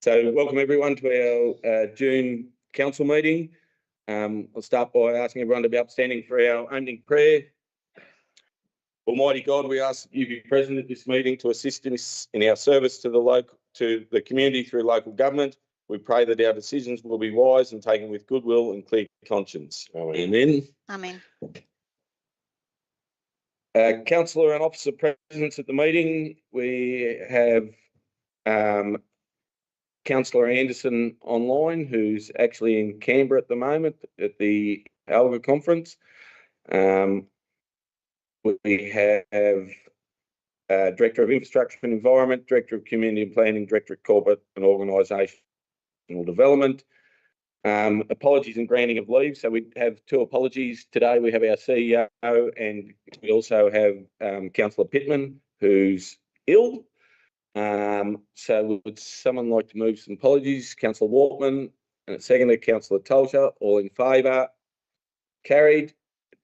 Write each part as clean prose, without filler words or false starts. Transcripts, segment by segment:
So welcome everyone to our June council meeting. I'll start by asking everyone to be upstanding for our opening prayer. Almighty God, we ask you to be present at this meeting to assist us in our service to the community through local government. We pray that our decisions will be wise and taken with goodwill and clear conscience. Amen. Amen. Councillor and officer presence at the meeting. We have Councillor Anderson online, who's actually in Canberra at the moment at the ALGA conference. We have Director of Infrastructure and Environment, Director of Community and Planning, Director of Corporate and Organisational Development. Apologies and granting of leave. So we have two apologies today. We have our CEO and we also have Councillor Pittman, who's ill. So would someone like to move some apologies? Councillor Walkman and secondly, Councillor Tolsha. All in favour? Carried.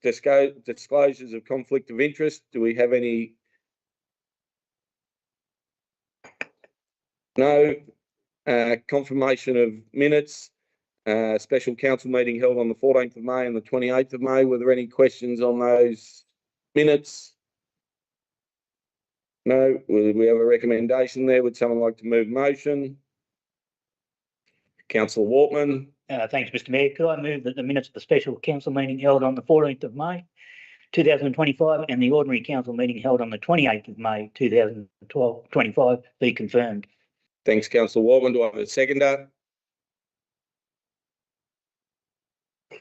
Disclosures of conflict of interest. Do we have any? No. Confirmation of minutes. Special council meeting held on the 14th of May and the 28th of May. Were there any questions on those minutes? No. We have a recommendation there. Would someone like to move motion? Councillor Walkman. Thanks, Mr Mayor. Could I move that the minutes of the special council meeting held on the 14th of May 2025 and the ordinary council meeting held on the 28th of May 2025 be confirmed? Thanks, Councillor Walkman. Do I have a seconder?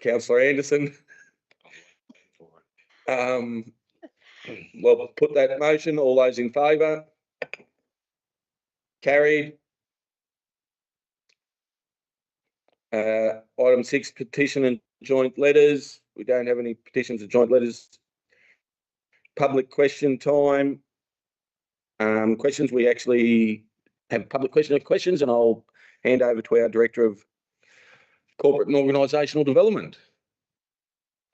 Councillor Anderson. Well, put that motion. All those in favour? Carried. Item 6, petition and joint letters. We don't have any petitions or joint letters. Public question time. Questions. We actually have public question of questions, and I'll hand over to our Director of Corporate and Organisational Development.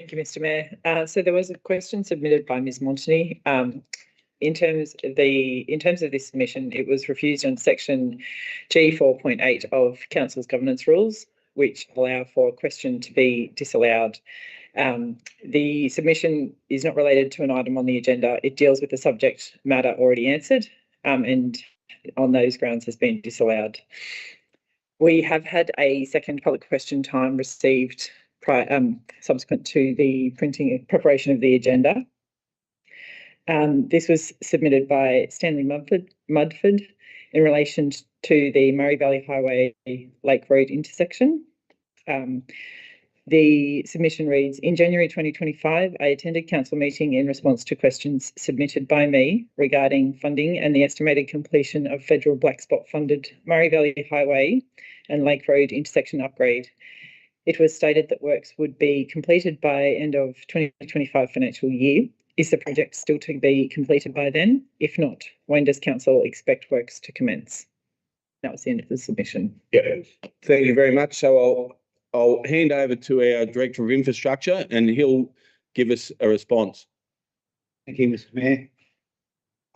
Thank you, Mr Mayor. So there was a question submitted by Ms Montany. In terms of this submission, it was refused on section G 4.8 of Council's governance rules, which allow for a question to be disallowed. The submission is not related to an item on the agenda. It deals with the subject matter already answered, and on those grounds has been disallowed. We have had a second public question time received subsequent to the preparation of the agenda. This was submitted by Stanley Mudford in relation to the Murray Valley Highway Lake Road intersection. The submission reads, in January 2025, I attended council meeting in response to questions submitted by me regarding funding and the estimated completion of federal black spot funded Murray Valley Highway and Lake Road intersection upgrade. It was stated that works would be completed by end of 2025 financial year. Is the project still to be completed by then? If not, when does council expect works to commence? That was the end of the submission. Yeah, thank you very much. So I'll hand over to our Director of Infrastructure and he'll give us a response. Thank you, Mr Mayor.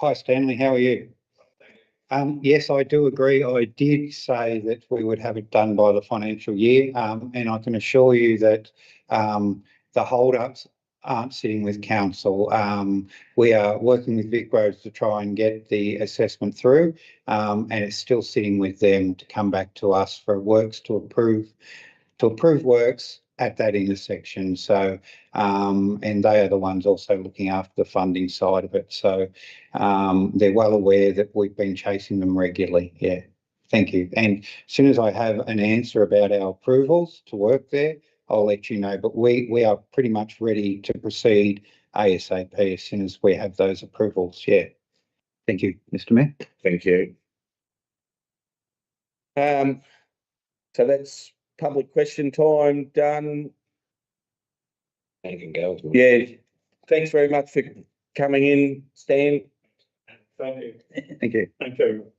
Hi, Stanley. How are you? Yes, I do agree. I did say that we would have it done by the financial year, and I can assure you that the hold-ups aren't sitting with council. We are working with VicRoads to try and get the assessment through, and it's still sitting with them to come back to us for works to approve works at that intersection. So, and they are the ones also looking after the funding side of it. So they're well aware that we've been chasing them regularly. Yeah, thank you. And as soon as I have an answer about our approvals to work there, I'll let you know. But we are pretty much ready to proceed ASAP as soon as we have those approvals. Yeah. Thank you, Mr Mayor. Thank you. So that's public question time done. You can go. Yeah, thanks very much for coming in, Stan. Thank you. Thank you. Thank you.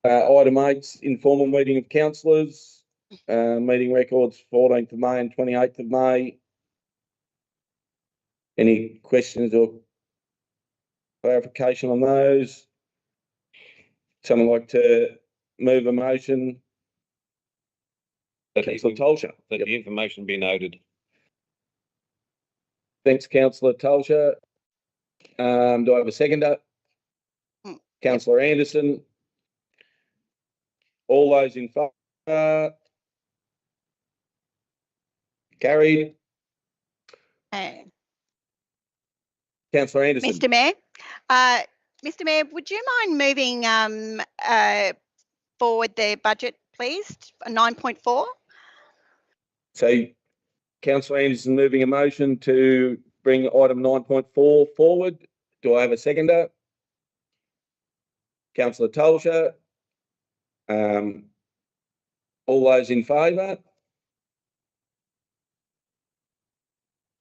Item 8, informal meeting of councillors. Meeting records 14th of May and 28th of May. Any questions or clarification on those? Someone like to move a motion? That Councillor Tolsha. that the information be noted. Thanks, councillor Tolsha. Do I have a seconder? Mm. Councillor Anderson. All those in favour? Carried. Okay. Councillor Anderson. Mr. Mayor, Mr. Mayor, would you mind moving forward the budget, please? 9.4. So councillor Anderson moving a motion to bring item 9.4 forward. Do I have a seconder? Councillor Tolsha. All those in favour?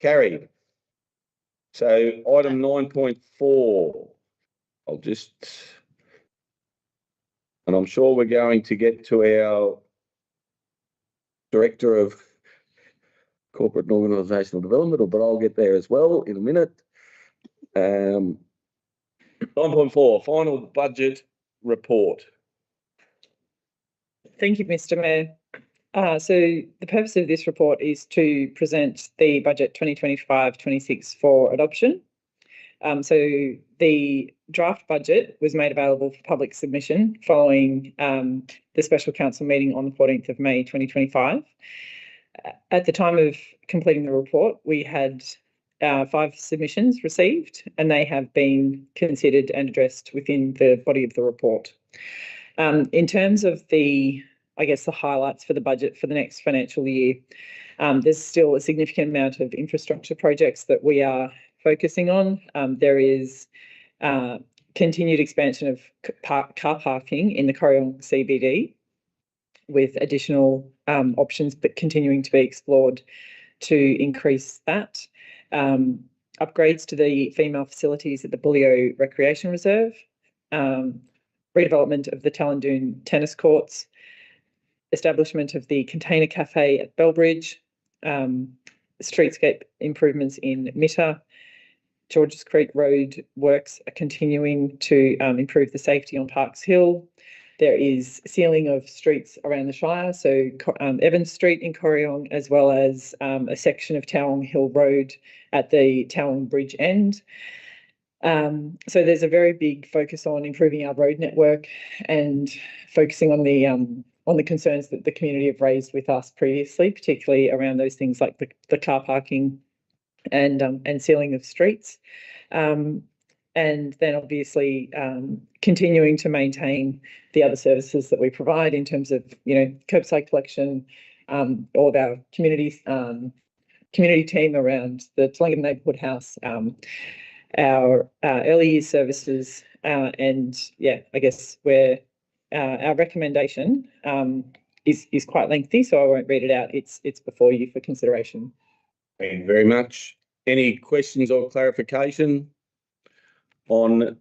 Carried. So item 9.4, I'll just, and I'm sure we're going to get to our Director of Corporate and Organisational Development, but I'll get there as well in a minute. 9.4, final budget report. Thank you, Mr. Mayor. So the purpose of this report is to present the budget 2025-26 for adoption. So the draft budget was made available for public submission following the special council meeting on the 14th of May 2025. At the time of completing the report, we had 5 submissions received, and they have been considered and addressed within the body of the report. In terms of the highlights for the budget for the next financial year, there's still a significant amount of infrastructure projects that we are focusing on. There is continued expansion of car parking in the Corryong CBD, with additional options but continuing to be explored to increase that. Upgrades to the female facilities at the Bullio Recreation Reserve, redevelopment of the Tallandoon tennis courts, establishment of the Container Cafe at Bellbridge, streetscape improvements in Mitta. Georges Creek Road works are continuing to improve the safety on Parks Hill. There is sealing of streets around the Shire, so Evans Street in Corryong, as well as a section of Towong Hill Road at the Towong Bridge end. So there's a very big focus on improving our road network and focusing on the concerns that the community have raised with us previously, particularly around those things like the car parking and sealing of streets. And then obviously continuing to maintain the other services that we provide in terms of, curbside collection, all of our community team around the Tlangata Neighbourhood House, our early years services, and I guess our recommendation is quite lengthy, so I won't read it out. It's before you for consideration. Thank you very much. Any questions or clarification on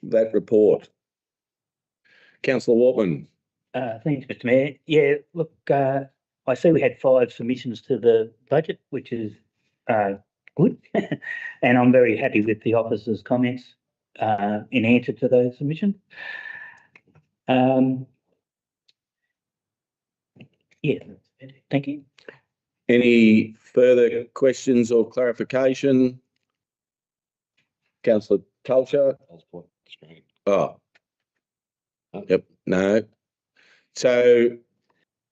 that report? Councillor Wortman. Thanks, Mr. Mayor. Yeah, look, I see we had 5 submissions to the budget, which is good, and I'm very happy with the officer's comments in answer to those submissions. Thank you. Any further questions or clarification? Councillor Tolsha? I'll support the screen. Oh. Yep, no. So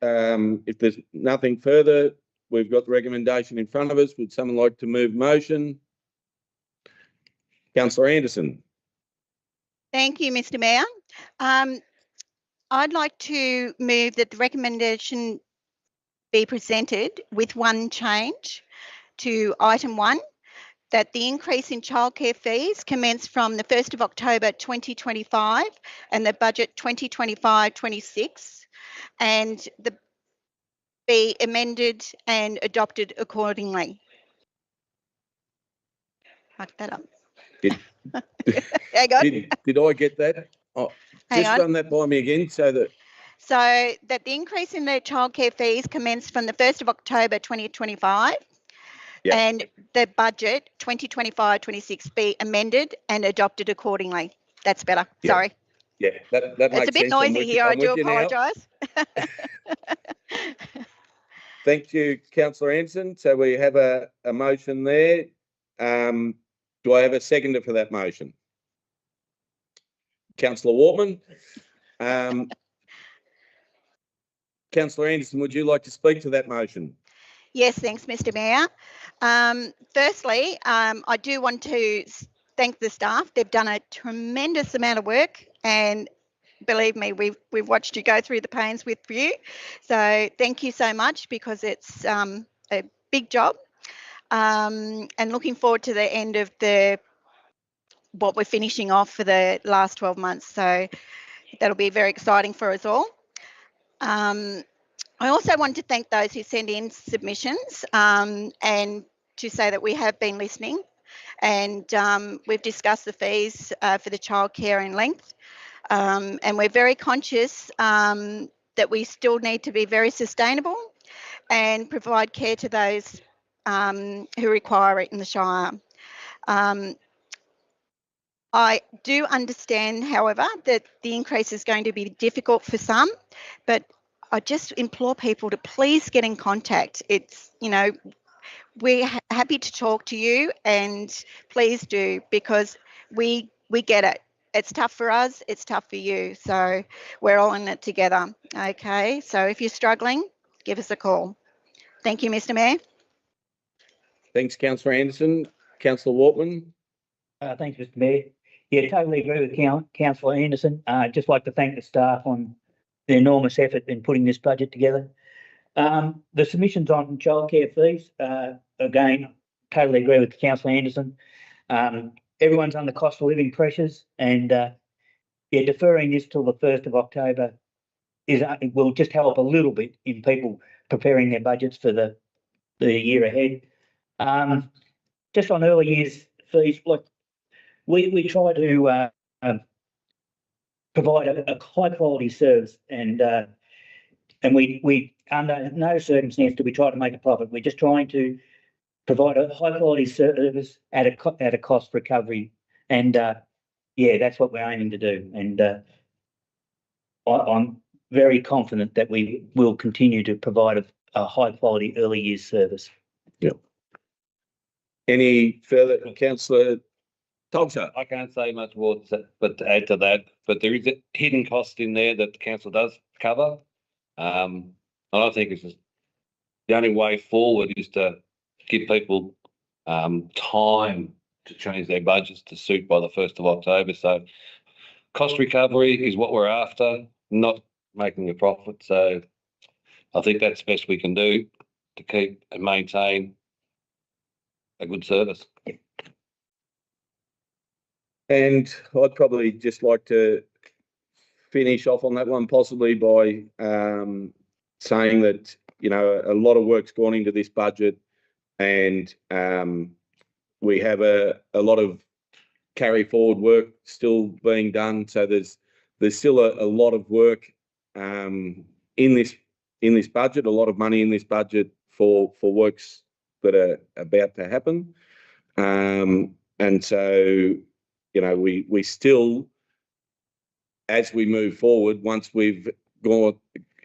if there's nothing further, we've got the recommendation in front of us. Would someone like to move motion? Councillor Anderson. Thank you, Mr. Mayor. I'd like to move that the recommendation be presented with one change to item 1, that the increase in childcare fees commence from the 1st of October 2025 and the budget 2025-26, and be amended and adopted accordingly. Fuck that up. Hang on. Did I get that? Oh, Hang just on. run that by me again so that. So that the increase in the childcare fees commenced from the 1st of October 2025 Yeah. and the budget 2025-26 be amended and adopted accordingly. That's better. Yeah. Sorry. Yeah, that makes sense. It's a bit I'm noisy with you- here. I I'm do with you now. apologise. Thank you, councillor Anderson. So we have a motion there. Do I have a seconder for that motion? Councillor Wortman. Councillor Anderson, would you like to speak to that motion? Yes, thanks, Mr. Mayor. Firstly, I do want to thank the staff. They've done a tremendous amount of work, and believe me, we've watched you go through the pains with you. So thank you so much, because it's a big job. And looking forward to the end of what we're finishing off for the last 12 months. So that'll be very exciting for us all. I also want to thank those who send in submissions, and to say that we have been listening, and we've discussed the fees for the childcare and length, and we're very conscious that we still need to be very sustainable and provide care to those who require it in the Shire. I do understand, however, that the increase is going to be difficult for some, but I just implore people to please get in contact. It's, we're happy to talk to you, and please do, because we get it. It's tough for us, it's tough for you. So we're all in it together. Okay, so if you're struggling, give us a call. Thank you, Mr. Mayor. Thanks, councillor Anderson. Councillor Wortman. Thanks, Mr. Mayor. Yeah, totally agree with Councillor Anderson. Just like to thank the staff on the enormous effort in putting this budget together. The submissions on childcare fees, again, totally agree with Councillor Anderson. Everyone's under cost of living pressures, and deferring this till the 1st of October will just help a little bit in people preparing their budgets for the year ahead. Just on early years fees, look, we try to provide a high quality service, and we under no circumstance do we try to make a profit. We're just trying to provide a high quality service at a cost recovery, and that's what we're aiming to do. And I'm very confident that we will continue to provide a high quality early years service. Yep. Any further, councillor Tolcher? I can't say much more but to add to that, but there is a hidden cost in there that the council does cover. And I think it's just the only way forward is to give people time to change their budgets to suit by the 1st of October. So cost recovery is what we're after, not making a profit. So I think that's the best we can do to keep and maintain a good service. And I'd probably just like to finish off on that one, possibly by saying that, a lot of work's gone into this budget, and we have a lot of carry forward work still being done. So there's still a lot of work in this budget, a lot of money in this budget for works that are about to happen. And so, we still, as we move forward, once we've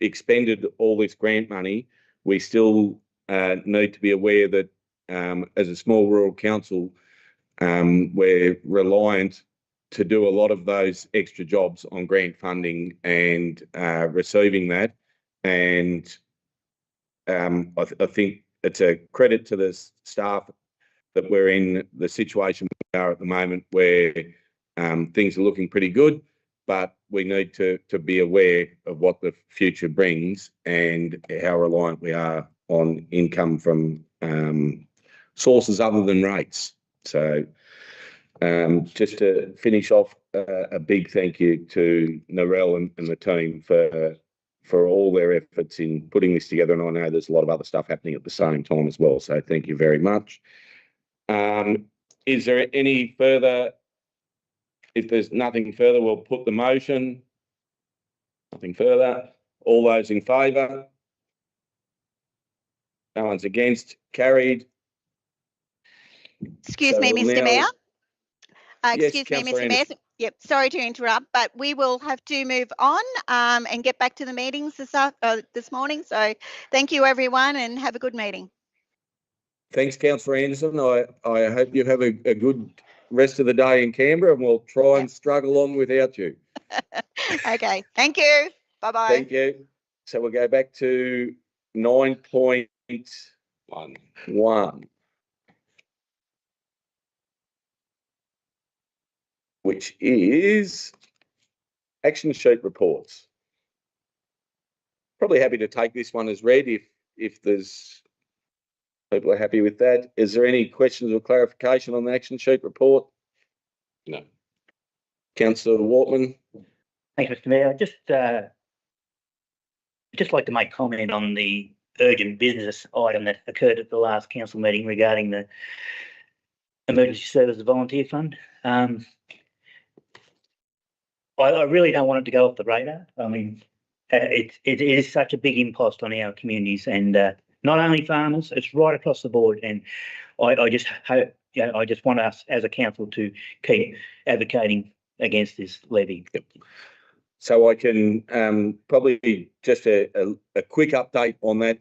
expended all this grant money, we still need to be aware that as a small rural council, we're reliant to do a lot of those extra jobs on grant funding and receiving that. And I think it's a credit to the staff that we're in the situation we are at the moment, where things are looking pretty good, but we need to be aware of what the future brings and how reliant we are on income from sources other than rates. So just to finish off, a big thank you to Narelle and the team for all their efforts in putting this together. And I know there's a lot of other stuff happening at the same time as well. So thank you very much. Is there any further? If there's nothing further, we'll put the motion. Nothing further. All those in favour? No one's against. Carried. Excuse So me, we'll Mr. now- Mayor. Yes, Excuse me, Councillor Mr. Mayor. Anderson. Yep, sorry to interrupt, but we will have to move on and get back to the meetings this morning. So thank you, everyone, and have a good meeting. Thanks, Councillor Anderson. I hope you have a good rest of the day in Canberra, and we'll try and struggle on without you. Okay, thank you. Bye-bye. Thank you. So we'll go back to 9.1, which is action sheet reports. Probably happy to take this one as read if there's people are happy with that. Is there any questions or clarification on the action sheet report? No. Councillor Wortman. Thanks, Mr Mayor. Just like to make comment on the urgent business item that occurred at the last council meeting regarding the Emergency Services Volunteer Fund. I really don't want it to go off the radar. I mean, it is such a big impost on our communities, and not only farmers, it's right across the board. And I just hope, I just want us as a council to keep advocating against this levy. Yep. So I can probably just a quick update on that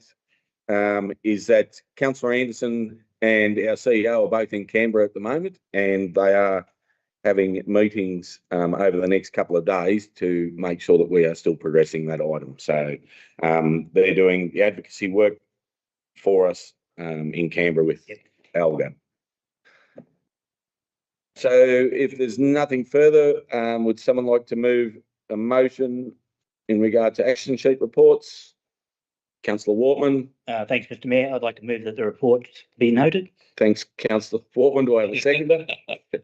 is that Councillor Anderson and our CEO are both in Canberra at the moment, and they are having meetings over the next couple of days to make sure that we are still progressing that item. So they're doing the advocacy work for us in Canberra with Alga. So if there's nothing further, would someone like to move a motion in regard to action sheet reports? Councillor Wortman. Thanks, Mr Mayor. I'd like to move that the report be noted. Thanks, Councillor Wortman. Do I have a seconder?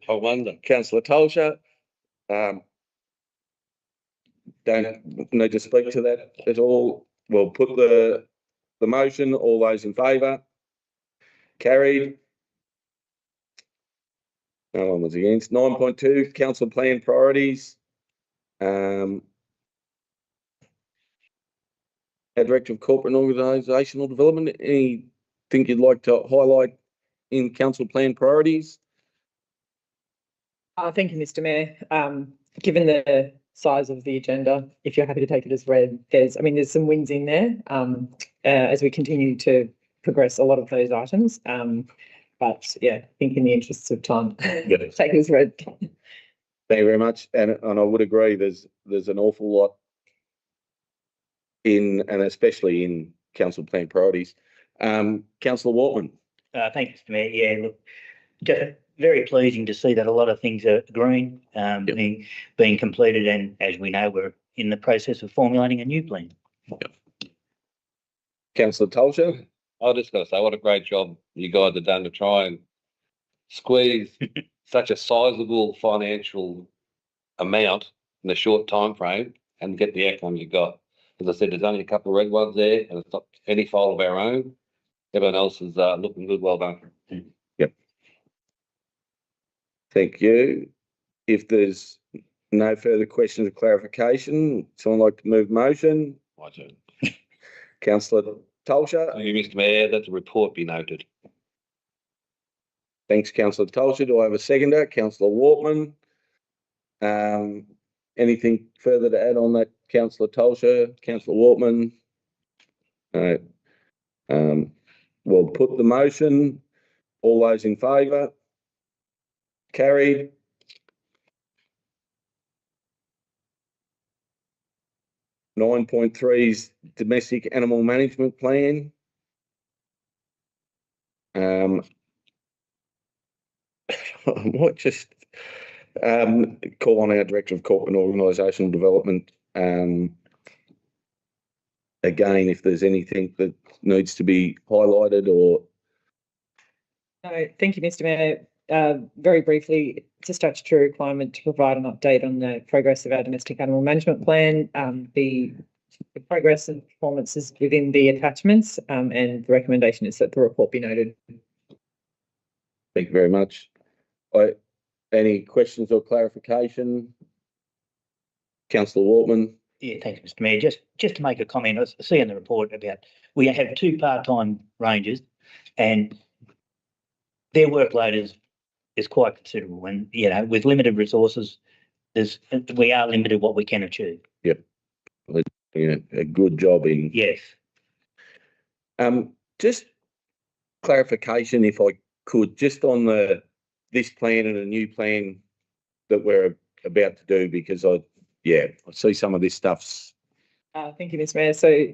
I wonder. Councillor Tolsha. Don't need to speak to that at all. We'll put the motion. All those in favour? Carried. No one was against. 9.2, council plan priorities. Our Director of Corporate and Organisational Development, anything you'd like to highlight in council plan priorities? Thank you, Mr Mayor. Given the size of the agenda, if you're happy to take it as read, there's some wins in there as we continue to progress a lot of those items. But yeah, I think in the interests of time, take it as read. Thank you very much. And I would agree, there's an awful lot in, and especially in council plan priorities. Councillor Wortman. Thank you, Mr Mayor. Yeah, look, just very pleasing to see that a lot of things are green, being completed, and as we know, we're in the process of formulating a new plan. Councillor Tolsha. I just got to say, what a great job you guys have done to try and squeeze such a sizable financial amount in a short time frame and get the outcome you got. As I said, there's only a couple of red ones there, and it's not any fault of our own. Everyone else is looking good. Well done. Yep. Thank you. If there's no further questions or clarification, someone like to move motion? My turn. Councillor Tolsha. Thank you, Mr Mayor. That the report be noted. Thanks, Councillor Tolsha. Do I have a seconder? Councillor Wortman. Anything further to add on that, Councillor Tolsha? Councillor Wortman? No. We'll put the motion. All those in favour? Carried. .3's domestic animal management plan. I might just call on our Director of Corporate and Organisational Development again if there's anything that needs to be highlighted or. No, thank you, Mr Mayor. Very briefly, it's a statutory requirement to provide an update on the progress of our domestic animal management plan. The progress and performance is within the attachments, and the recommendation is that the report be noted. Thank you very much. Any questions or clarification? Councillor Wortman. Yeah, thanks, Mr Mayor. Just to make a comment, I see in the report about we have 2 part-time rangers, and their workload is quite considerable. And with limited resources, we are limited what we can achieve. A good job in. Yes. Just clarification, if I could, just on this plan and a new plan that we're about to do, because I see some of this stuff's. Thank you, Mr. Mayor. So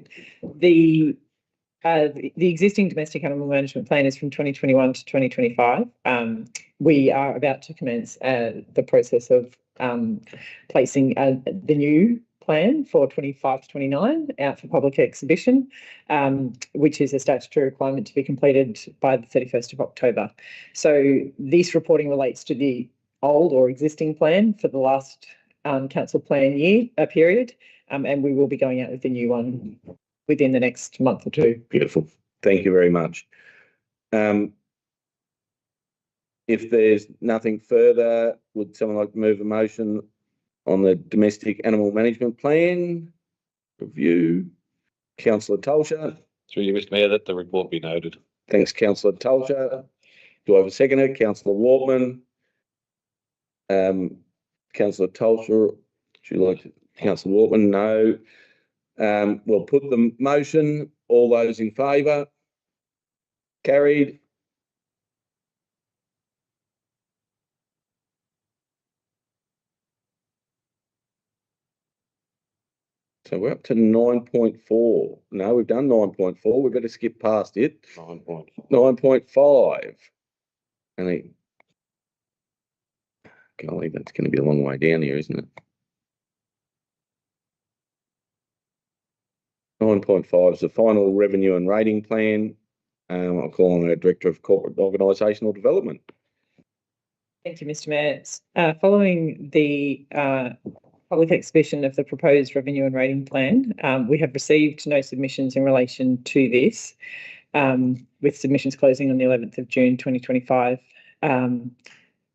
the existing domestic animal management plan is from 2021 to 2025. We are about to commence the process of placing the new plan for 25 to 29 out for public exhibition, which is a statutory requirement to be completed by the 31st of October. So this reporting relates to the old or existing plan for the last council plan year period, and we will be going out with the new one within the next month or two. Beautiful. Thank you very much. If there's nothing further, would someone like to move a motion on the domestic animal management plan review? Councillor Tolsha. Through you, Mr. Mayor, that the report be noted. Thanks, Councillor Tolsha. Do I have a seconder? Councillor Waltman. Councillor Tolsha, would you like to? Councillor Waltman, no. We'll put the motion. All those in favour? Carried. So we're up to 9.4. No, we've done 9.4. We better skip past it. 9.5. And golly, that's going to be a long way down here, isn't it? 9.5 is the final revenue and rating plan. I'll call on our Director of Corporate Organisational Development. Thank you, Mr. Mayor. Following the public exhibition of the proposed revenue and rating plan, we have received no submissions in relation to this, with submissions closing on the 11th of June 2025.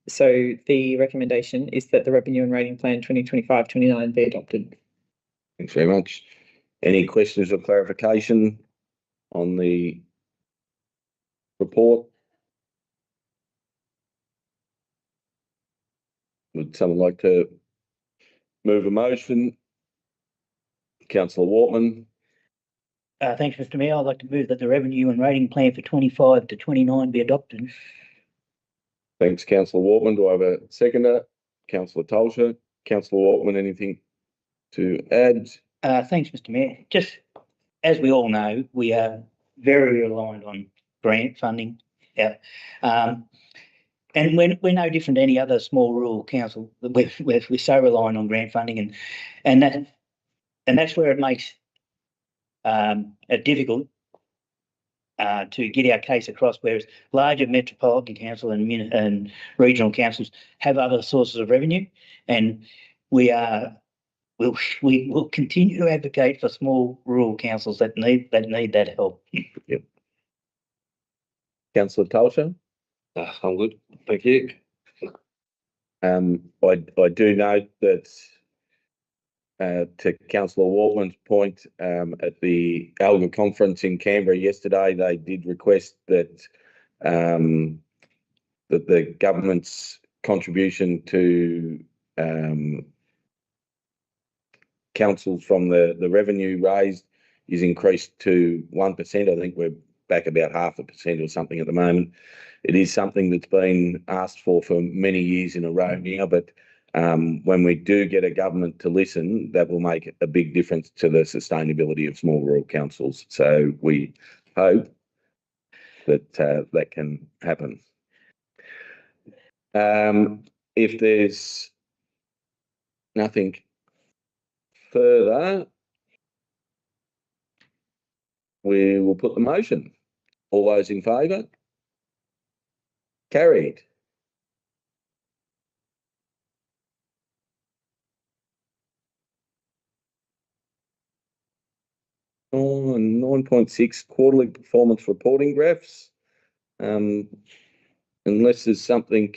So the recommendation is that the revenue and rating plan 2025-29 be adopted. Thanks very much. Any questions or clarification on the report? Would someone like to move a motion? Councillor Waltman. Thanks, Mr. Mayor. I'd like to move that the revenue and rating plan for 25 to 29 be adopted. Thanks, Councillor Waltman. Do I have a seconder? Councillor Tolsha. Councillor Waltman, anything to add? Thanks, Mr. Mayor. Just as we all know, we are very reliant on grant funding. Yeah. And we're no different to any other small rural council. We're so reliant on grant funding, and that's where it makes it difficult to get our case across. Whereas larger metropolitan council and regional councils have other sources of revenue, and we will continue to advocate for small rural councils that need that help. Yep. Councillor Tolsha. I'm good. Thank you. I do note that to Councillor Waltman's point, at the ALGA conference in Canberra yesterday, they did request that that the government's contribution to councils from the revenue raised is increased to 1%. I think we're back about 0.5% or something at the moment. It is something that's been asked for many years in a row now, but when we do get a government to listen, that will make a big difference to the sustainability of small rural councils. So we hope that that can happen. If there's nothing further, we will put the motion. All those in favour? Carried. On 9.6 quarterly performance reporting graphs. Unless there's something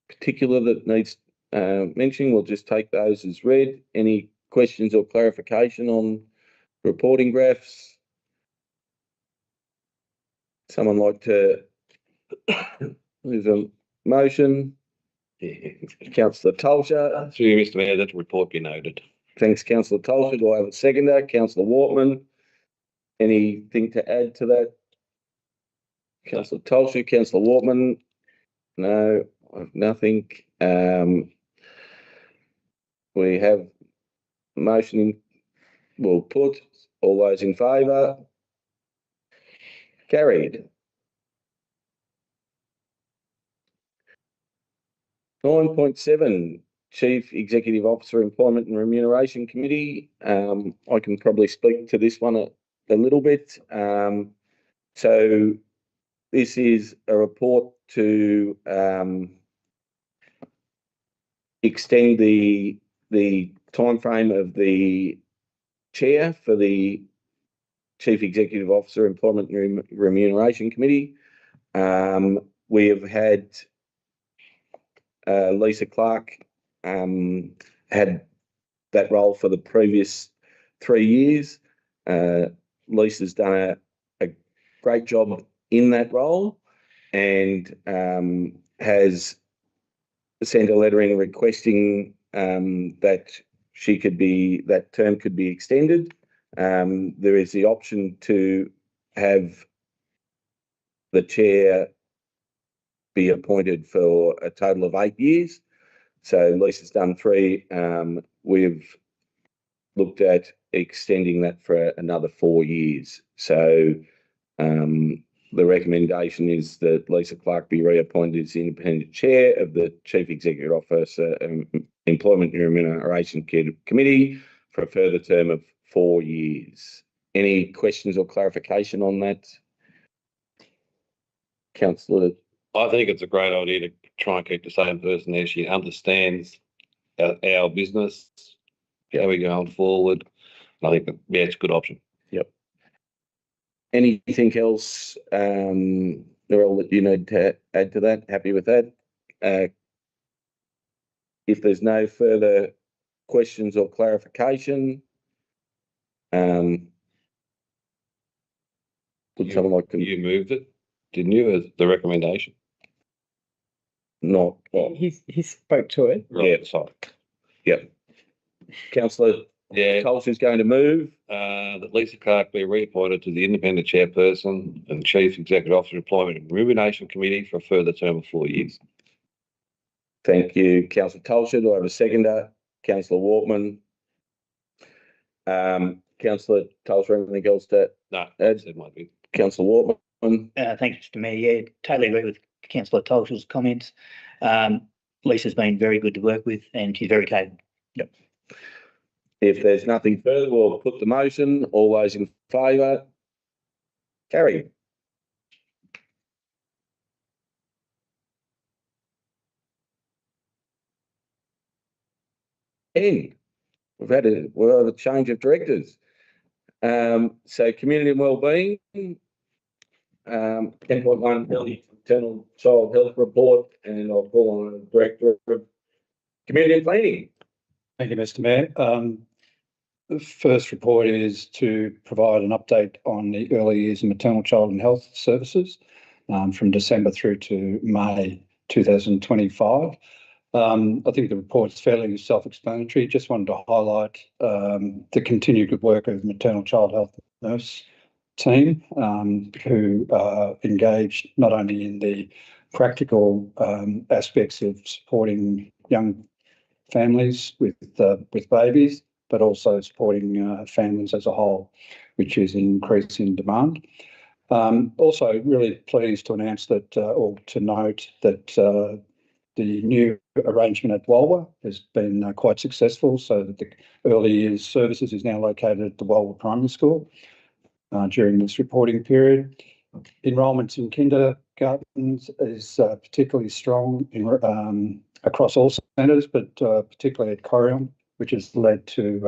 particular that needs mentioning, we'll just take those as read. Any questions or clarification on reporting graphs? Someone like to move a motion? Yeah. Councillor Tolsha. Through you, Mr Mayor, that report be noted. Thanks, Councillor Tolsha. Do I have a seconder? Councillor Wortman. Anything to add to that? Councillor Tolsha, Councillor Wortman. No, I have nothing. We have motion will put. All those in favour? Carried. 9.7, Chief Executive Officer Employment and Remuneration Committee. I can probably speak to this one a little bit. So this is a report to extend the timeframe of the chair for the Chief Executive Officer Employment and Remuneration Committee. We have had Lisa Clark had that role for the previous 3 years. Lisa's done a great job in that role and has sent a letter in requesting that that term could be extended. There is the option to have the chair be appointed for a total of 8 years. So Lisa's done 3. We've looked at extending that for another 4 years. So the recommendation is that Lisa Clark be reappointed as the independent chair of the Chief Executive Officer Employment and Remuneration Committee for a further term of 4 years. Any questions or clarification on that? Councillor. I think it's a great idea to try and keep the same person there. She understands our business, how we're going forward. I think, yeah, it's a good option. Yep. Anything else, Narelle, that you need to add to that? Happy with that? If there's no further questions or clarification, would someone like to? You moved it, didn't you, as the recommendation? Not. He spoke to it. Yeah, sorry. Yep. Councillor Yeah, Tolsha's going to move. that Lisa Clark be reappointed to the independent chairperson and Chief Executive Officer Employment and Remuneration Committee for a further term of 4 years. Thank you, Councillor Tolsha. Do I have a seconder? Councillor Wortman. Councillor Tolsha, anything else to No, add? that's it, might be. Councillor Wortman. Thanks, Mr Mayor. Yeah, totally agree with Councillor Tolsha's comments. Lisa's been very good to work with and she's very capable. Yep. If there's nothing further, we'll put the motion. All those in favour? Carried. We've had a change of directors. So community and wellbeing, 10.1 early maternal child health report, and I'll call on the Director of Community and Planning. Thank you, Mr Mayor. The first report is to provide an update on the early years and maternal child and health services from December through to May 2025. I think the report's fairly self-explanatory. Just wanted to highlight the continued good work of maternal child health nurse team who are engaged not only in the practical aspects of supporting young families with babies, but also supporting families as a whole, which is increasing demand. Also really pleased to announce that, or to note that the new arrangement at Walwa has been quite successful, so that the early years services is now located at the Walwa Primary School during this reporting period. Enrolments in kindergartens is particularly strong across all centres, but particularly at Corrion, which has led to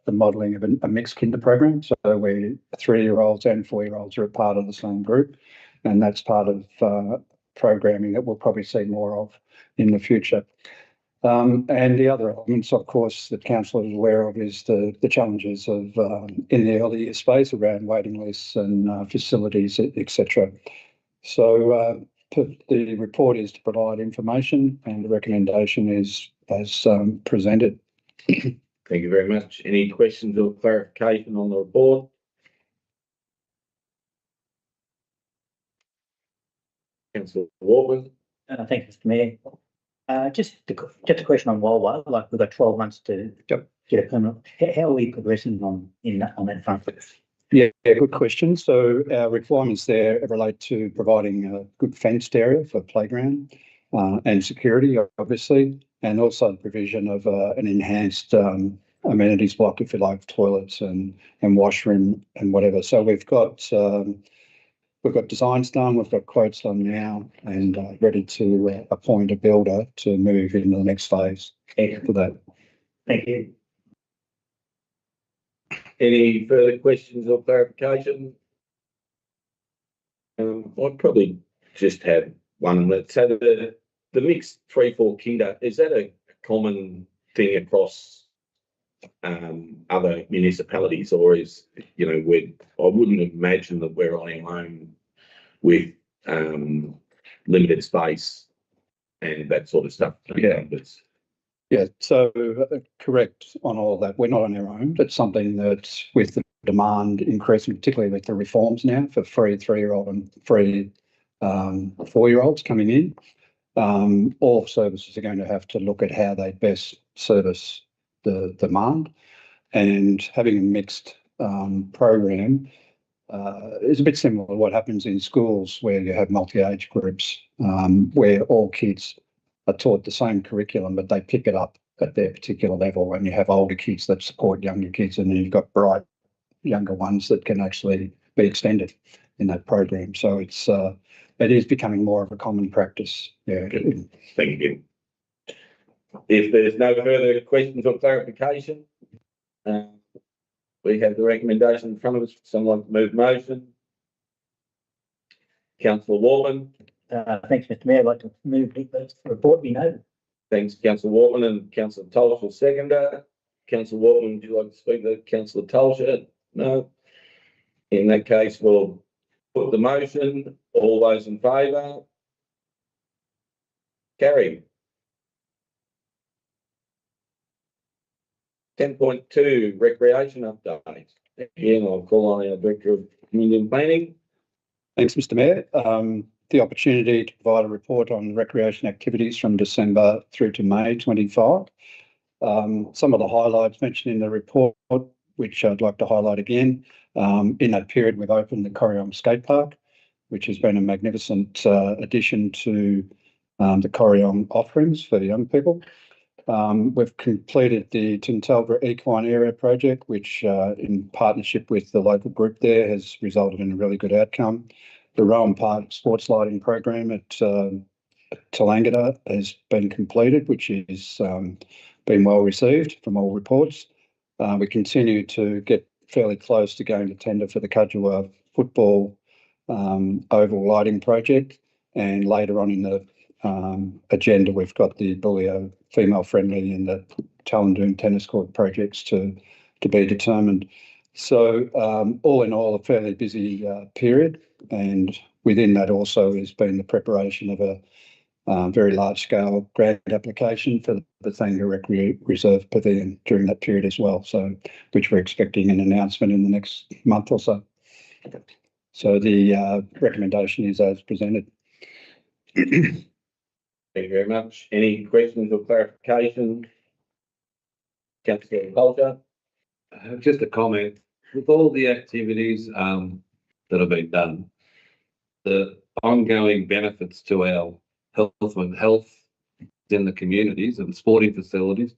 the modelling of a mixed kinder program. So where 3-year-olds and 4-year-olds are a part of the same group, and that's part of programming that we'll probably see more of in the future. And the other elements, of course, that council is aware of is the challenges of in the early year space around waiting lists and facilities, etc. So the report is to provide information and the recommendation is as presented. Thank you very much. Any questions or clarification on the report? Councillor Waltman. Thank you, Mr Mayor. Just a question on Walwell, like we've got 12 months to Yep. get a permanent. How are we progressing on that front? Yeah, good question. So our requirements there relate to providing a good fenced area for playground and security, obviously, and also the provision of an enhanced amenities block, if you like, toilets and washroom and whatever. So we've got designs done, we've got quotes done now, and ready to appoint a builder to move into the next phase for that. Thank you. Any further questions or clarification? I'd probably just have one. So the mixed 3-4 kinder, is that a common thing across other municipalities, or is, you know, I wouldn't imagine that we're on our own with limited space and that sort of stuff. Yeah. Yeah, so correct on all that. We're not on our own. It's something that with the demand increasing, particularly with the reforms now for free 3-year-old and free 4-year-olds coming in, all services are going to have to look at how they best service the demand. And having a mixed program is a bit similar to what happens in schools where you have multi-age groups, where all kids are taught the same curriculum, but they pick it up at their particular level. And you have older kids that support younger kids, and then you've got bright younger ones that can actually be extended in that program. So it is becoming more of a common practice. Yeah. Thank you. If there's no further questions or clarification, we have the recommendation in front of us. Someone move motion. Councillor Waltman. Thanks, Mr Mayor. I'd like to move the report be noted. Thanks, Councillor Waltman, and Councillor Tolsch will seconder. Councillor Waltman, would you like to speak to Councillor Tolsch? No. In that case, we'll put the motion. All those in favour? Carried. 10.2 recreation update. Again, I'll call on our Director of Community and Planning. Thanks, Mr Mayor. The opportunity to provide a report on recreation activities from December through to May 25. Some of the highlights mentioned in the report, which I'd like to highlight again. In that period, we've opened the Corryong Skate Park, which has been a magnificent addition to the Corryong offerings for the young people. We've completed the Tintalbra Equine Area project, which in partnership with the local group there has resulted in a really good outcome. The Rowan Park sports lighting program at Tallangatta has been completed, which is been well received from all reports. We continue to get fairly close to going to tender for the Cudgewar football oval lighting project, and later on in the agenda we've got the Bullio female friendly and the Tallandoon tennis court projects to be determined. So all in all, a fairly busy period, and within that also has been the preparation of a very large scale grant application for the Bethania Reserve Pavilion during that period as well, so which we're expecting an announcement in the next month or so. So the recommendation is as presented. Thank you very much. Any questions or clarification? Councillor Polter. Just a comment. With all the activities that have been done, the ongoing benefits to our health in the communities and sporting facilities,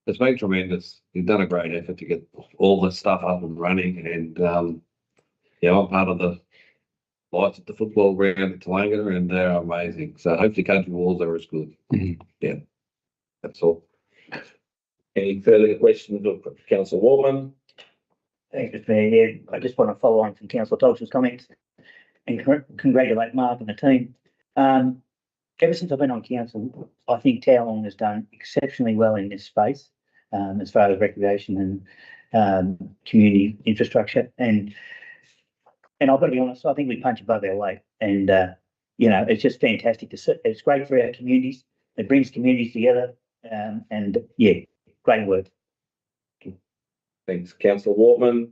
it's been tremendous. You've done a great effort to get all the stuff up and running, and I'm part of the lights at the football ground at Tallangatta, and they're amazing. So hopefully country walls are as good. Yeah, that's all. Any further questions of Councillor Waltman? Thanks, Mr Mayor. Yeah, I just want to follow on from Councillor Tolsch's comments and congratulate Mark and the team. Ever since I've been on council, I think Towlong has done exceptionally well in this space as far as recreation and community infrastructure. And I've got to be honest, I think we punch above our weight. And you know, it's just fantastic to see. It's great for our communities. It brings communities together. And yeah, great work. Thanks, councillor Wortman.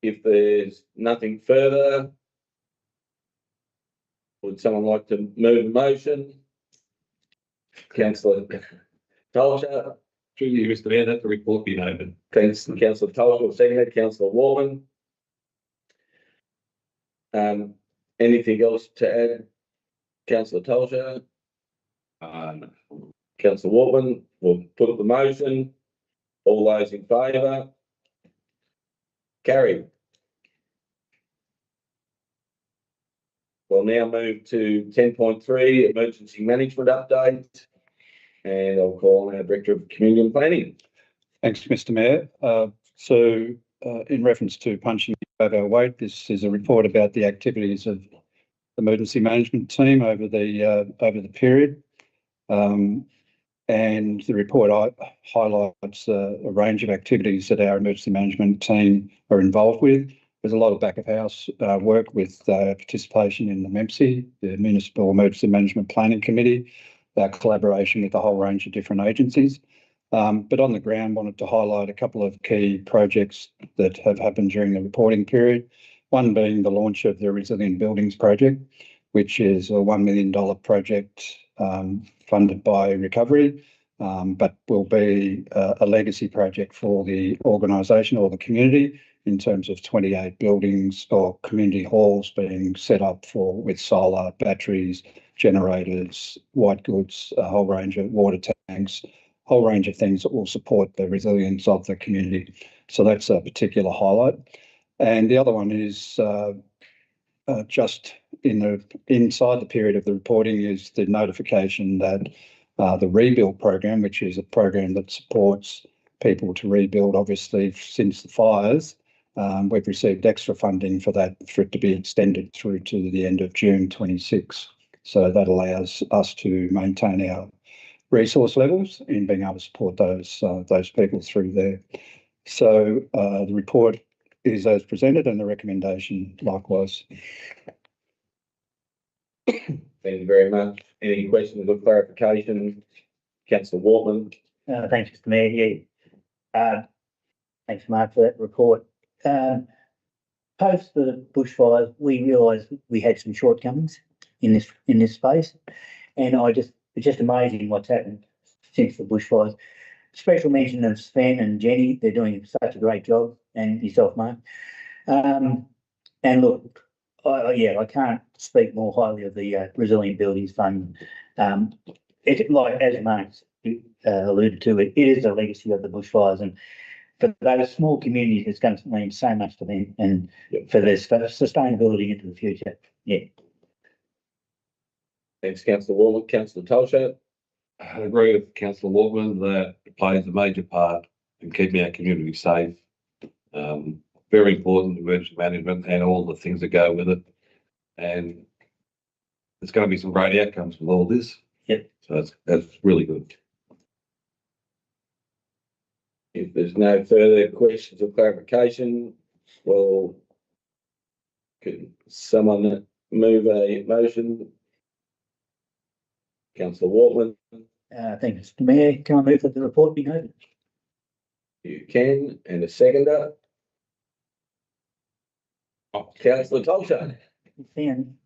If there's nothing further, would someone like to move the motion? Councillor Tolcher. Through you, Mr. Mayor, that the report be noted. Thanks, councillor Tolcher. Seconded, councillor Wortman. Anything else to add? Councillor Tolcher. No. Councillor Wortman will put the motion. All those in favour? Carried. We'll now move to 10.3, emergency management update. And I'll call on our Director of Community and Planning. Thanks, Mr. Mayor. In reference to punching above our weight, this is a report about the activities of the emergency management team over the period. And the report highlights a range of activities that our emergency management team are involved with. There's a lot of back of house work with participation in the MEMC, the Municipal Emergency Management Planning Committee, collaboration with a whole range of different agencies. But on the ground, wanted to highlight a couple of key projects that have happened during the reporting period. One being the launch of the Resilient Buildings project, which is a $1 million project funded by Recovery, but will be a legacy project for the organisation or the community in terms of 28 buildings or community halls being set up with solar, batteries, generators, white goods, a whole range of water tanks, whole range of things that will support the resilience of the community. So that's a particular highlight. And the other one is just inside the period of the reporting is the notification that the rebuild program, which is a program that supports people to rebuild, obviously since the fires, we've received extra funding for that, for it to be extended through to the end of June 26. So that allows us to maintain our resource levels in being able to support those people through there. So the report is as presented and the recommendation likewise. Thank you very much. Any questions or clarification? Councillor Wortman. Thanks, Mr. Mayor. Yeah. Thanks, Mark, for that report. Post the bushfires, we realised we had some shortcomings in this space, and it's just amazing what's happened since the bushfires. Special mention of Sven and Jenny; they're doing such a great job, and yourself, Mark. And look, I can't speak more highly of the Resilient Buildings Fund. It, like as Mark alluded to, it is a legacy of the bushfires, and for those small communities, it's going to mean so much to them and for their sustainability into the future. Yeah. Thanks, Councillor Wortman. Councillor Tolcher. I agree with Councillor Wortman that it plays a major part in keeping our community safe. Very important emergency management and all the things that go with it. And there's going to be some great outcomes with all this. Yep. So that's really good. If there's no further questions or clarification, well, could someone move a motion? Councillor Wortman. Thank you, Mr. Mayor. Can I move that the report be noted? You can, and a seconder. Councillor Tolcher. Anything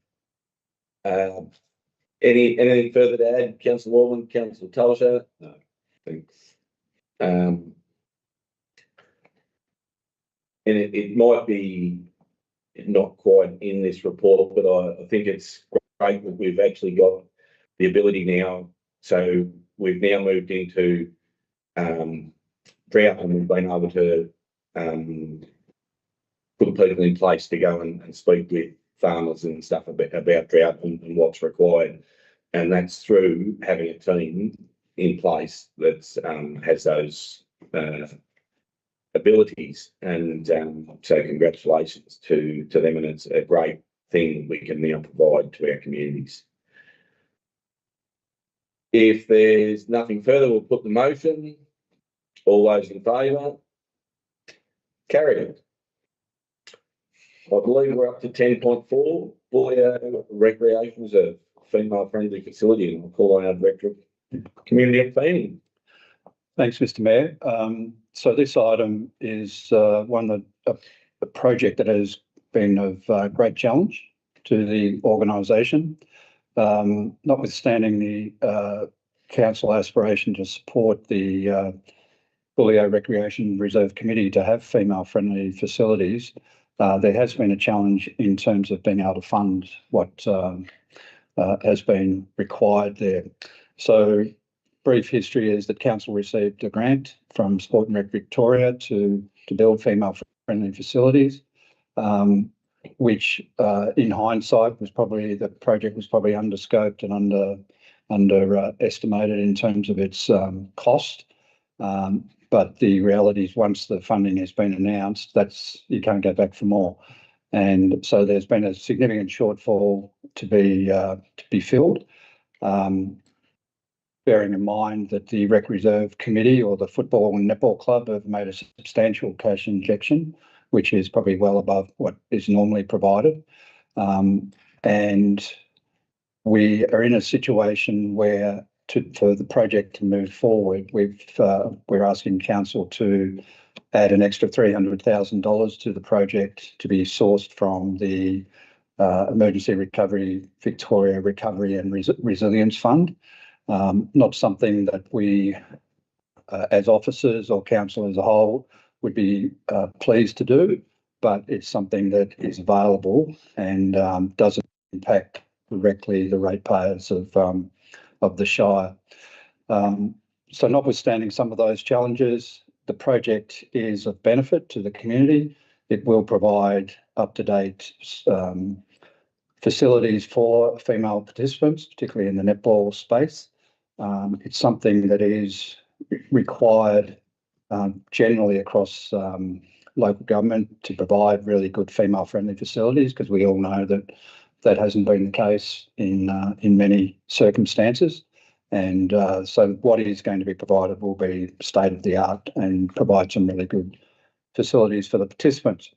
further to add, Councillor Wortman, Councillor Tolcher? No, thanks. And it might be not quite in this report, but I think it's great that we've actually got the ability now. So we've now moved into drought, and we've been able to put people in place to go and speak with farmers and stuff about drought and what's required. And that's through having a team in place that has those abilities. And so congratulations to them, and it's a great thing we can now provide to our communities. If there's nothing further, we'll put the motion. All those in favour? Carried. I believe we're up to 10.4, Bully Recreation Reserve, female-friendly facility, and I'll call on our Director of Community and Planning. Thanks, Mr. Mayor. So this item is one that a project that has been of great challenge to the organisation. Notwithstanding the council aspiration to support the Bully Recreation Reserve Committee to have female-friendly facilities, there has been a challenge in terms of being able to fund what has been required there. So brief history is that council received a grant from Sport and Rec Victoria to build female-friendly facilities, which in hindsight was probably, the project was probably underscoped and underestimated in terms of its cost. But the reality is once the funding has been announced, you can't go back for more. And so there's been a significant shortfall to be filled. Bearing in mind that the Rec Reserve Committee or the Football and Netball Club have made a substantial cash injection, which is probably well above what is normally provided. And we are in a situation where for the project to move forward, we're asking council to add an extra $300,000 to the project to be sourced from the Emergency Recovery Victoria Recovery and Resilience Fund. Not something that we, as officers or council as a whole, would be pleased to do, but it's something that is available and doesn't impact directly the ratepayers of the Shire. So notwithstanding some of those challenges, the project is of benefit to the community. It will provide up-to-date facilities for female participants, particularly in the netball space. It's something that is required generally across local government to provide really good female-friendly facilities, because we all know that that hasn't been the case in many circumstances. And so what is going to be provided will be state-of-the-art and provide some really good facilities for the participants.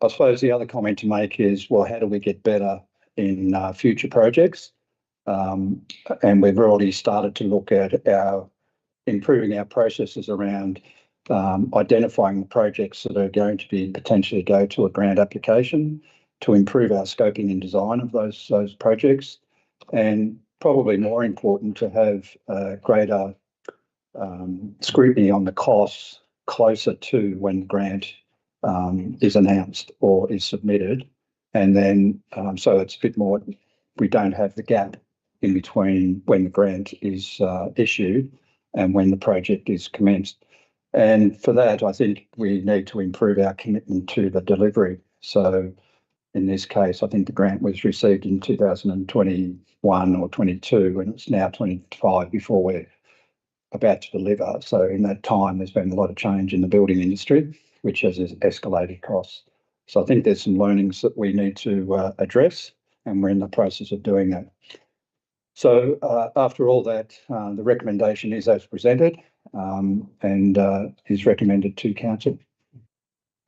I suppose the other comment to make is, well, how do we get better in future projects? And we've already started to look at improving our processes around identifying the projects that are going to be potentially go to a grant application, to improve our scoping and design of those projects, and probably more important, to have greater scrutiny on the costs closer to when the grant is announced or is submitted. And then so it's a bit more, we don't have the gap in between when the grant is issued and when the project is commenced. And for that, I think we need to improve our commitment to the delivery. So in this case, I think the grant was received in 2021 or 22, and it's now 25 before we're about to deliver. So in that time, there's been a lot of change in the building industry, which has escalated costs. So I think there's some learnings that we need to address, and we're in the process of doing that. So after all that, the recommendation is as presented and is recommended to council.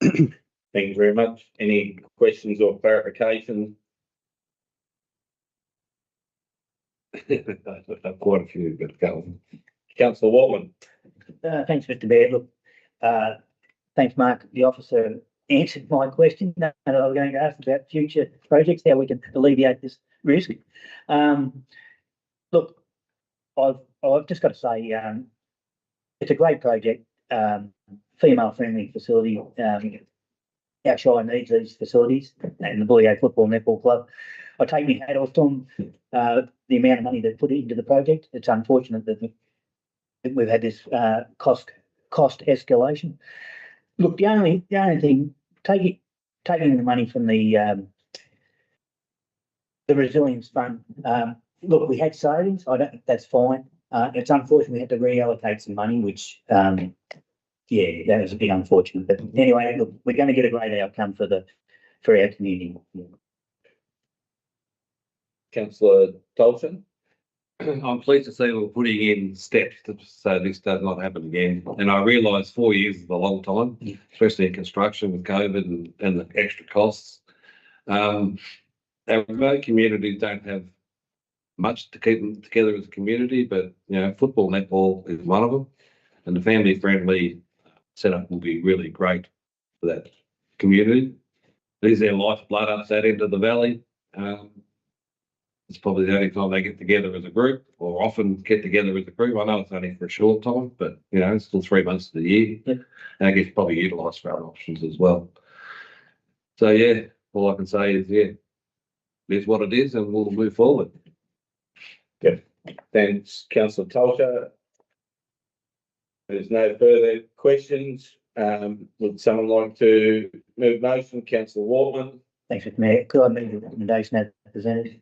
Thank you very much. Any questions or clarifications? I've quite a few, but go. Councillor Waltman. Thanks, Mr. Mayor. Look, thanks, Mark. The officer answered my question that I was going to ask about future projects, how we can alleviate this risk. Look, I've just got to say, it's a great project, female-friendly facility. Our Shire needs these facilities, and the Bully Football Netball Club. I take my hat off to them, the amount of money they put into the project. It's unfortunate that we've had this cost escalation. Look, the only thing, taking the money from the resilience fund. Look, we had savings. That's fine. It's unfortunate we had to reallocate some money, which yeah, that was a bit unfortunate. But anyway, look, we're going to get a great outcome for our community. Councillor Tolson. I'm pleased to see we're putting in steps so this does not happen again. And I realise 4 years is a long time, especially in construction with COVID and the extra costs. Our remote communities don't have much to keep them together as a community, but football, netball is one of them, and the family-friendly setup will be really great for that community. It is their lifeblood up that end of the valley. It's probably the only time they get together as a group, or often get together as a group. I know it's only for a short time, but it's still 3 months of the year. Yep. And I guess probably utilised for other options as well. So yeah, all I can say is it is what it is, and we'll move forward. Thanks, councillor Tolcher. There's no further questions. Would someone like to move motion? Councillor Wortman. Thanks, Mr Mayor. Could I move the recommendation as presented?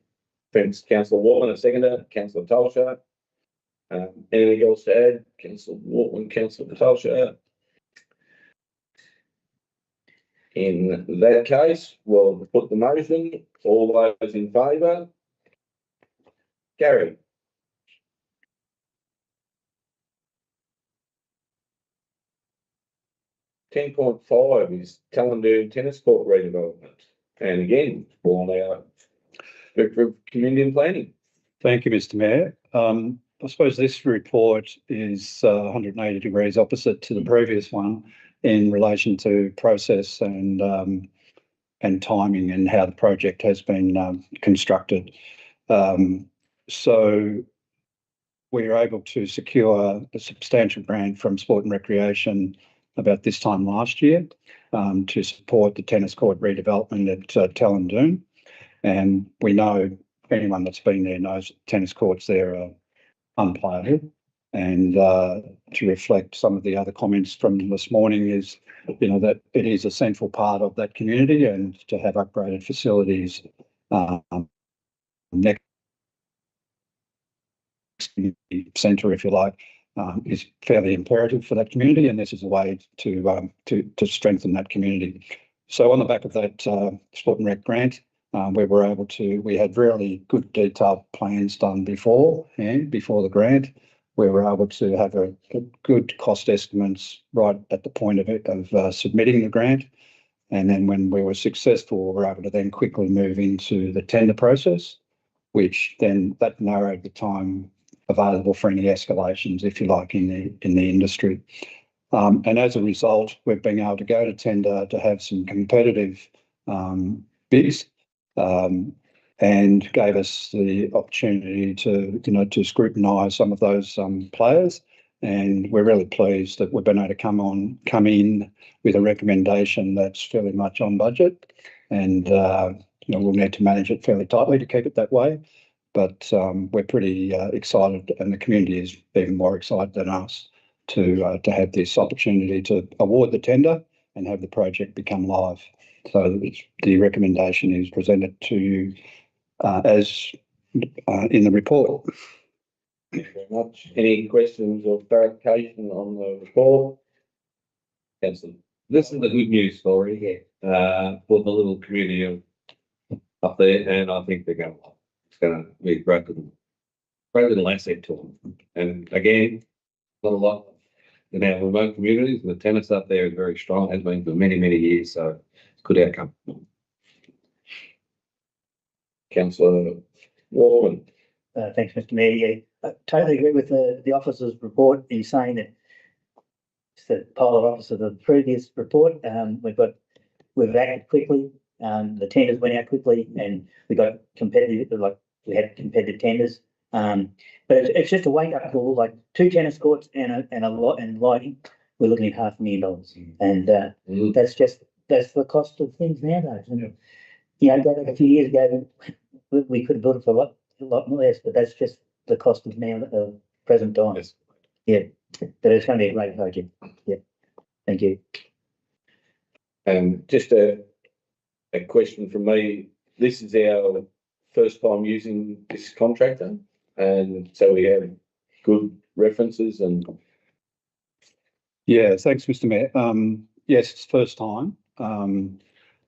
Thanks, councillor Wortman, a seconder. Councillor Tolcher. Anything else to add? Councillor Wortman, councillor Tolcher. In that case, we'll put the motion. All those in favour? Gary. $10.5 is Talondoon Tennis Court redevelopment. And again, for our Director of Community and Planning. Thank you, Mr Mayor. I suppose this report is 180 degrees opposite to the previous one in relation to process and timing and how the project has been constructed. So we were able to secure a substantial grant from Sport and Recreation about this time last year to support the tennis court redevelopment at Talondoon. And we know anyone that's been there knows tennis courts there are unplayable. And to reflect some of the other comments from this morning is, that it is a central part of that community, and to have upgraded facilities next centre, if you like, is fairly imperative for that community, and this is a way to strengthen that community. So on the back of that Sport and Rec grant, we had really good detailed plans done before the grant. We were able to have a good cost estimates right at the point of submitting the grant. And then when we were successful, we were able to then quickly move into the tender process, which then that narrowed the time available for any escalations, if you like, in the industry. And as a result, we've been able to go to tender to have some competitive bids, and gave us the opportunity to scrutinise some of those players. And we're really pleased that we've been able to come in with a recommendation that's fairly much on budget, and we'll need to manage it fairly tightly to keep it that way. But we're pretty excited, and the community is even more excited than us to have this opportunity to award the tender and have the project become live. So the recommendation is presented to you as in the report. Thank you very much. Any questions or clarification on the report? Councillor. This is a good news story for the little community up there, and I think it's going to be a great little asset to them. And again, not a lot in our remote communities, and the tennis up there is very strong, has been for many, many years, so it's a good outcome. Councillor Wortman. Thanks, Mr Mayor. Yeah, I totally agree with the officer's report. He's saying that it's the polar opposite of the previous report. We've acted quickly. The tenders went out quickly, and we got competitive. We had competitive tenders. But it's just a wake up call. Like 2 tennis courts and a lot and lighting. We're looking at $500,000, and that's the cost of things nowadays. And, go back a few years ago, we could have built it for a lot less, but that's just the cost of now present time. Yes. Yeah, but it's going to be a great project. Yeah, thank you. Just a question from me. This is our first time using this contractor, and so we have good references and. Yeah, thanks, Mr Mayor. Yes, it's first time.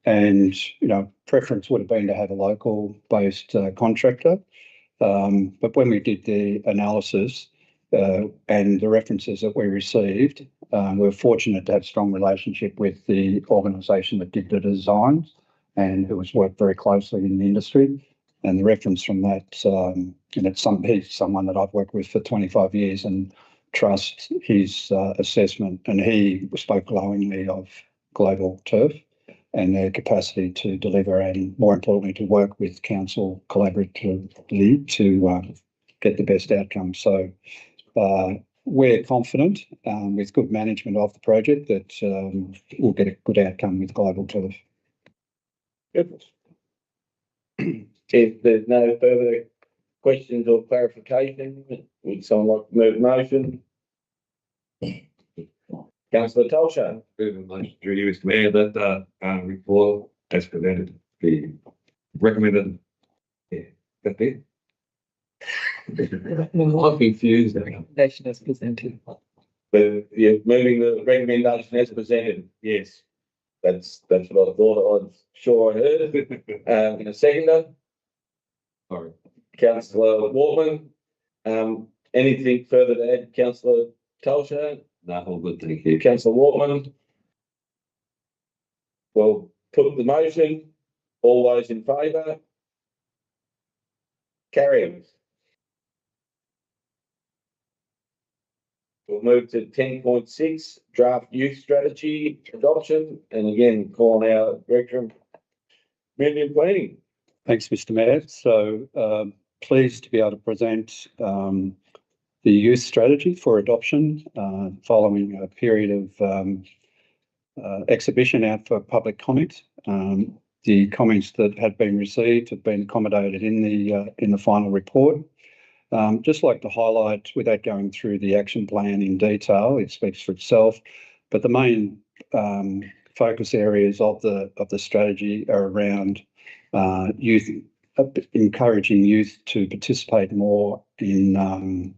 And, preference would have been to have a local-based contractor. But when we did the analysis and the references that we received, we were fortunate to have strong relationship with the organisation that did the designs and who has worked very closely in the industry. And the reference from that, and he's someone that I've worked with for 25 years and trust his assessment. And he spoke glowingly of Global Turf and their capacity to deliver and, more importantly, to work with council collaboratively to get the best outcome. So we're confident with good management of the project that we'll get a good outcome with Global Turf. Good. If there's no further questions or clarification, would someone like to move the motion? Councillor Tolsha. Move the motion through you, Mr. Mayor, that report as presented be recommended. Yeah, that's it. I'm confused. Recommendation as presented. But you're moving the recommendation as presented. Yes. That's what I thought. I'm sure I heard. And a seconder, Sorry. Councillor Wortman. Anything further to add, Councillor Tolsha? No, all good, thank you. Councillor Wortman. Well, put the motion. All those in favour? Carried. We'll move to 10.6, draft youth strategy adoption, and again, calling our Director of Community and Planning. Thanks, Mr. Mayor. So pleased to be able to present the youth strategy for adoption following a period of exhibition out for public comment. The comments that had been received have been accommodated in the final report. Just like to highlight, without going through the action plan in detail, it speaks for itself, but the main focus areas of the strategy are around youth, encouraging youth to participate more in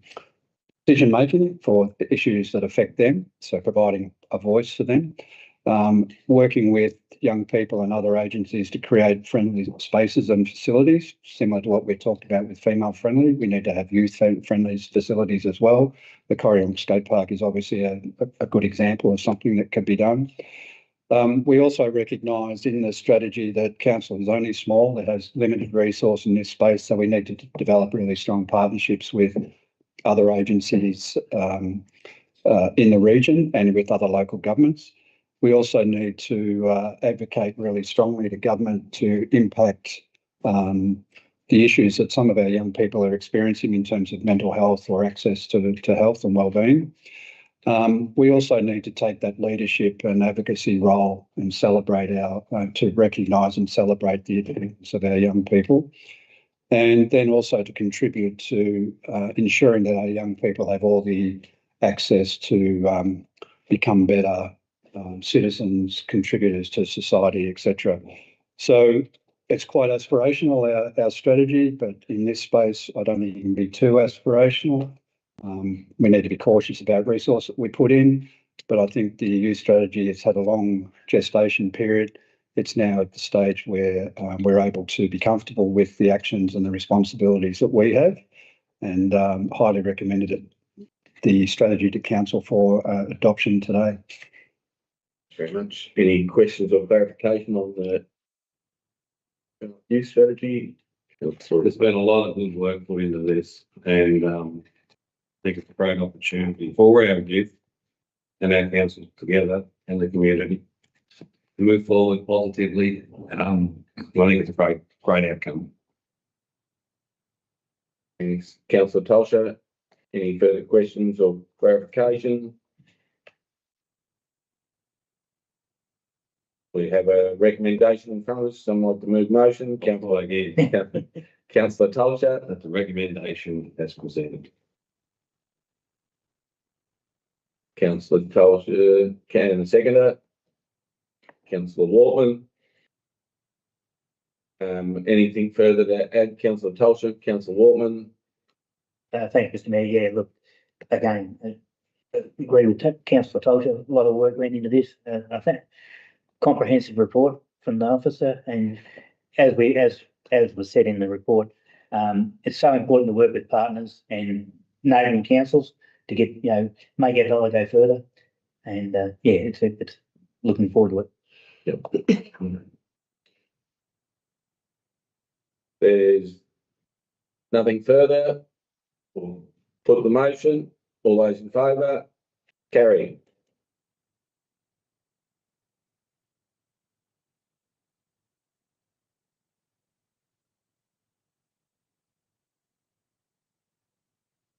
decision making for issues that affect them, so providing a voice for them, working with young people and other agencies to create friendly spaces and facilities, similar to what we talked about with female friendly. We need to have youth friendly facilities as well. The Corryong Skate Park is obviously a good example of something that can be done. We also recognise in the strategy that council is only small, it has limited resource in this space, so we need to develop really strong partnerships with other agencies in the region and with other local governments. We also need to advocate really strongly to government to impact the issues that some of our young people are experiencing in terms of mental health or access to health and wellbeing. We also need to take that leadership and advocacy role and celebrate to recognise and celebrate the achievements of our young people. And then also to contribute to ensuring that our young people have all the access to become better citizens, contributors to society, etc. So it's quite aspirational, our strategy, but in this space, I don't think it can be too aspirational. We need to be cautious about resource that we put in, but I think the youth strategy has had a long gestation period. It's now at the stage where we're able to be comfortable with the actions and the responsibilities that we have, and highly recommended the strategy to council for adoption today. Very much. Any questions or clarification on the youth strategy? There's been a lot of good work put into this, and I think it's a great opportunity for our youth and our council together and the community to move forward positively. I think it's a great outcome. Thanks, Councillor Tolsha. Any further questions or clarification? We have a recommendation in front of us. Someone like to move motion? Councillor Tolsha. That's a recommendation as presented. Councillor Tolsha, can a seconder? Councillor Wortman. Anything further to add, Councillor Tolsha? Councillor Wortman. Thank you, Mr. Mayor. Yeah, look, again, agree with Councillor Tolsha. A lot of work went into this. I think comprehensive report from the officer, and as was said in the report, It's so important to work with partners and neighbouring councils to get, make our holiday further. And, it's looking forward to it. Yep. There's nothing further. We'll put the motion. All those in favour? Carry.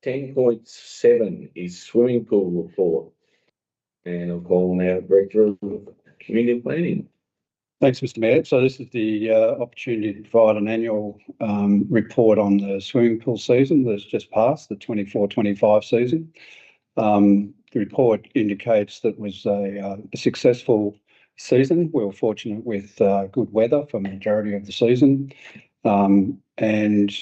.7 is swimming pool report. And I'll call now Director of Community Planning. Thanks, Mr. Mayor. So this is the opportunity to provide an annual report on the swimming pool season that's just passed, the 24-25 season. The report indicates that it was a successful season. We were fortunate with good weather for the majority of the season. And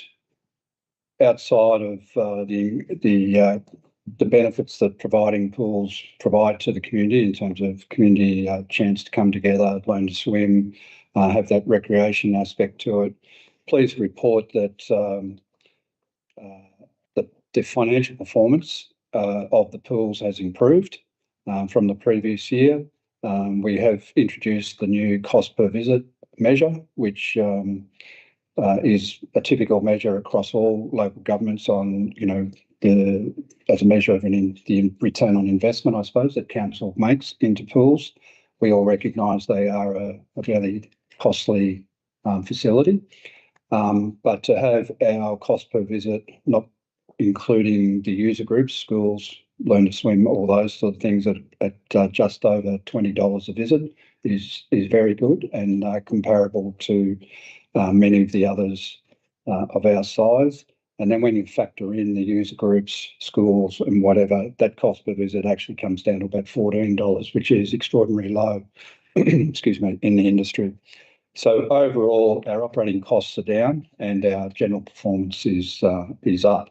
outside of the benefits that providing pools provide to the community in terms of community chance to come together, learn to swim, have that recreation aspect to it. Please report that the financial performance of the pools has improved from the previous year. We have introduced the new cost per visit measure, which is a typical measure across all local governments on, as a measure of the return on investment, I suppose, that council makes into pools. We all recognise they are a fairly costly facility, but to have our cost per visit, not including the user groups, schools, learn to swim, all those sort of things at just over $20 a visit is very good and comparable to many of the others of our size. And then when you factor in the user groups, schools and whatever, that cost per visit actually comes down to about $14, which is extraordinarily low, excuse me, in the industry. So overall, our operating costs are down and our general performance is up.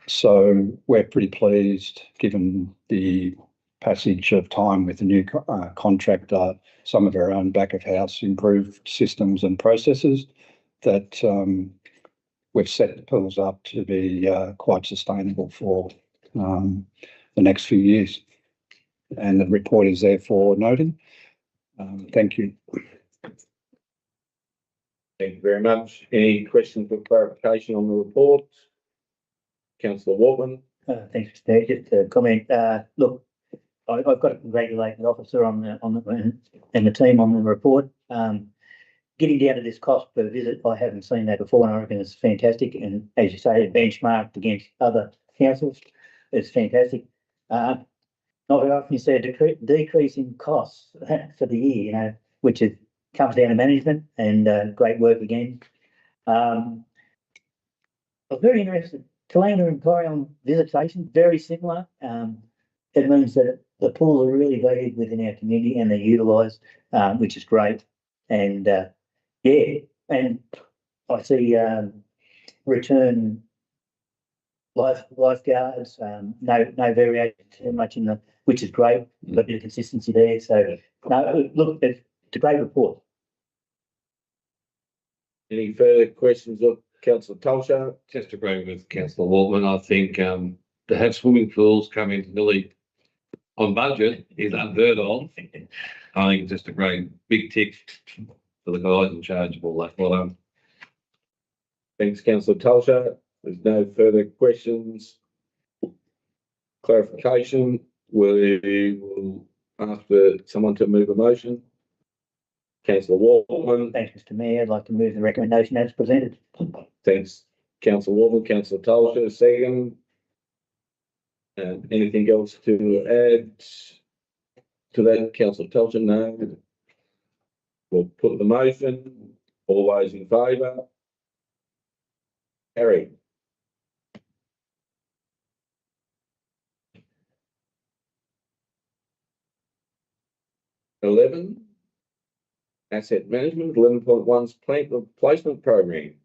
So we're pretty pleased, given the passage of time with the new contractor, some of our own back of house improved systems and processes, that we've set the pools up to be quite sustainable for the next few years. And the report is there for noting. Thank you. Thank you very much. Any questions or clarification on the report? Councillor Waltman. Thanks, Mr. Mayor. Just a comment. Look, I've got to congratulate the officer and the team on the report. Getting down to this cost per visit, I haven't seen that before, and I reckon it's fantastic. And as you say, benchmarked against other councils, it's fantastic. Not very often you see a decrease in costs for the year, which comes down to management and great work again. I was very interested. Tallandah and Corryong visitation, very similar. It means that the pools are really valued within our community and they're utilised, which is great. And and I see return lifeguards, no variation too much which is great, got a bit of consistency there. So no, look, it's a great report. Any further questions of Councillor Tolsha? Just agreeing with Councillor Waltman, I think to have swimming pools come in nearly on budget is unheard of. I think it's just a great big tick for the guys in charge of all that. Well done. Thanks, Councillor Tolsha. There's no further questions. Clarification. We will ask for someone to move a motion. Councillor Waltman. Thanks, Mr. Mayor. I'd like to move the recommendation as presented. Thanks, Councillor Waltman. Councillor Tolsha, second. Anything else to add to that, Councillor Tolsha? No. We'll put the motion. All those in favour? Carry. Asset management, 11.1's plant replacement program.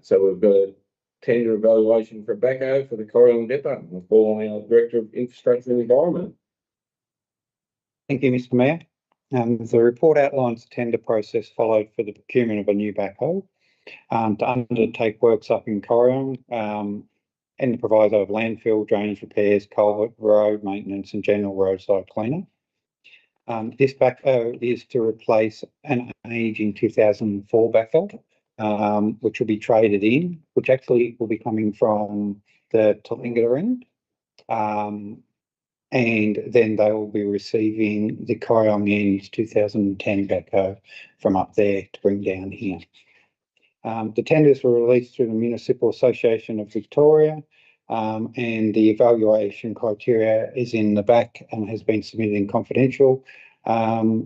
So we've got a tender evaluation for a backhoe for the Corryong Depot. We'll call on our Director of Infrastructure and Environment. Thank you, Mr. Mayor. The report outlines the tender process followed for the procurement of a new backhoe. to undertake works up in Corrion, and the proviso of landfill, drainage repairs, culvert, road maintenance and general roadside cleanup. This backhoe is to replace an aging 2004 backhoe, which will be traded in, which actually will be coming from the Tallangatta end. And then they will be receiving the Corrion end 2010 backhoe from up there to bring down here. The tenders were released through the Municipal Association of Victoria, and the evaluation criteria is in the back and has been submitted in confidential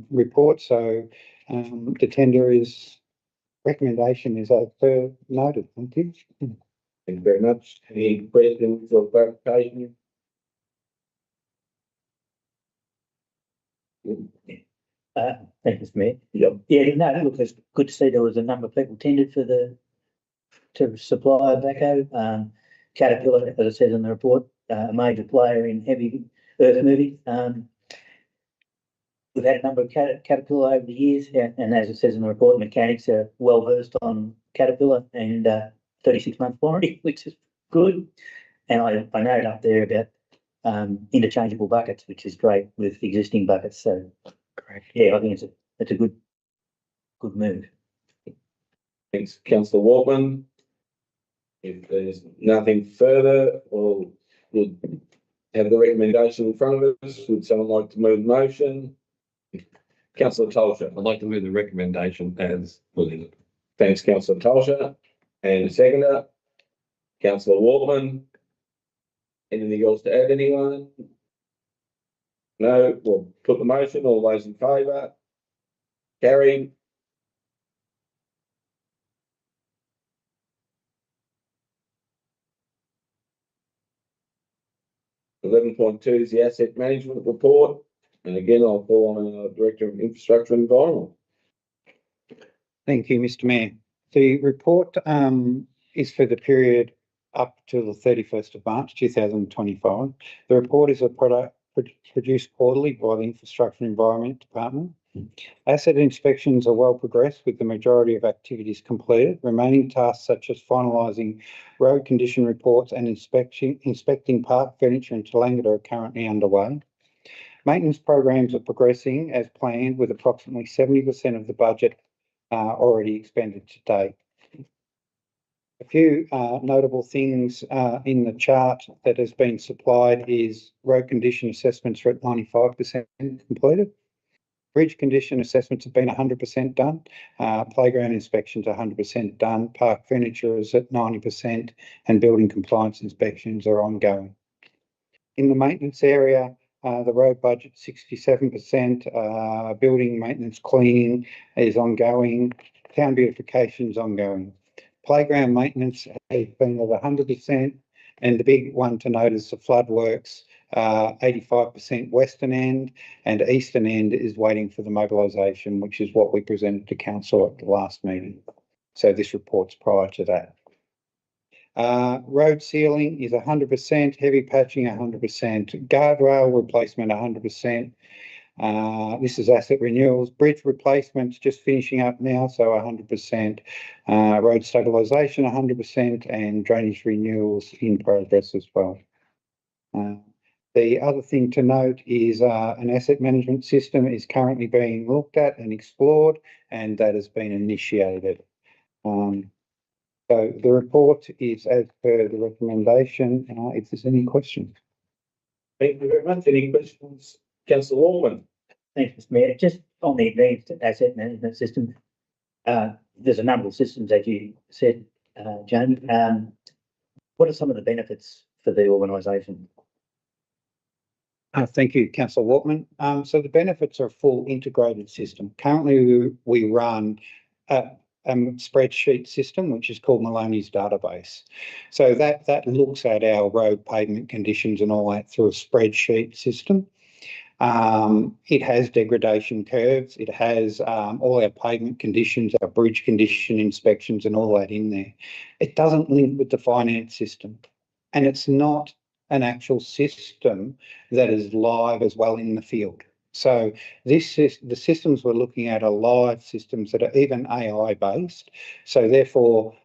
report. So the tender recommendation is as per noted. Thank you. Thank you very much. Any questions or clarification? Thank you, Mr. Mayor. Yep. Yeah, no, look, it's good to see there was a number of people tendered to supply a backhoe. Caterpillar, as it says in the report, a major player in heavy earth moving. We've had a number of Caterpillar over the years, and as it says in the report, mechanics are well versed on Caterpillar and 36-month warranty, which is good. And I noted up there about interchangeable buckets, which is great with existing buckets. So, Correct. Yeah, I think it's a good move. Thanks, Councillor Waltman. If there's nothing further, we'll have the recommendation in front of us. Would someone like to move the motion? Councillor Tolsha. I'd like to move the recommendation as presented. Thanks, Councillor Tolsha. And a seconder, Councillor Waltman. Anything else to add, anyone? No, we'll put the motion. All those in favour? Carried. 11.2 is the asset management report. And again, I'll call on our Director of Infrastructure and Environment. Thank you, Mr. Mayor. The report is for the period up to the 31st of March 2025. The report is a product produced quarterly by the Infrastructure and Environment Department. Asset inspections are well progressed with the majority of activities completed. Remaining tasks such as finalising road condition reports and inspecting park furniture in Tallangatta are currently underway. Maintenance programs are progressing as planned with approximately 70% of the budget already expended to date. A few notable things in the chart that has been supplied is road condition assessments are at 95% completed. Bridge condition assessments have been 100% done. Playground inspections are 100% done. Park furniture is at 90% and building compliance inspections are ongoing. In the maintenance area, the road budget 67%. Building maintenance cleaning is ongoing. Town beautification is ongoing. Playground maintenance has been at 100%, and the big one to note is the flood works, 85% western end, and eastern end is waiting for the mobilisation, which is what we presented to council at the last meeting. So this report's prior to that. Road sealing is 100%, heavy patching 100%, guardrail replacement 100%. This is asset renewals, bridge replacements just finishing up now, so 100%. Road stabilisation 100%, and drainage renewals in progress as well. The other thing to note is an asset management system is currently being looked at and explored, and that has been initiated. So the report is as per the recommendation. If there's any questions. Thank you very much. Any questions? Councillor Waltman. Thanks, Mr. Mayor. Just on the advanced asset management system, there's a number of systems, as you said, Jamie. What are some of the benefits for the organisation? Thank you, Councillor Waltman. So the benefits are a full integrated system. Currently, we run a spreadsheet system, which is called Maloney's database. So that looks at our road pavement conditions and all that through a spreadsheet system. It has degradation curves. It has all our pavement conditions, our bridge condition inspections and all that in there. It doesn't link with the finance system, and it's not an actual system that is live as well in the field. So this is, the systems we're looking at are live systems that are even AI based. So therefore,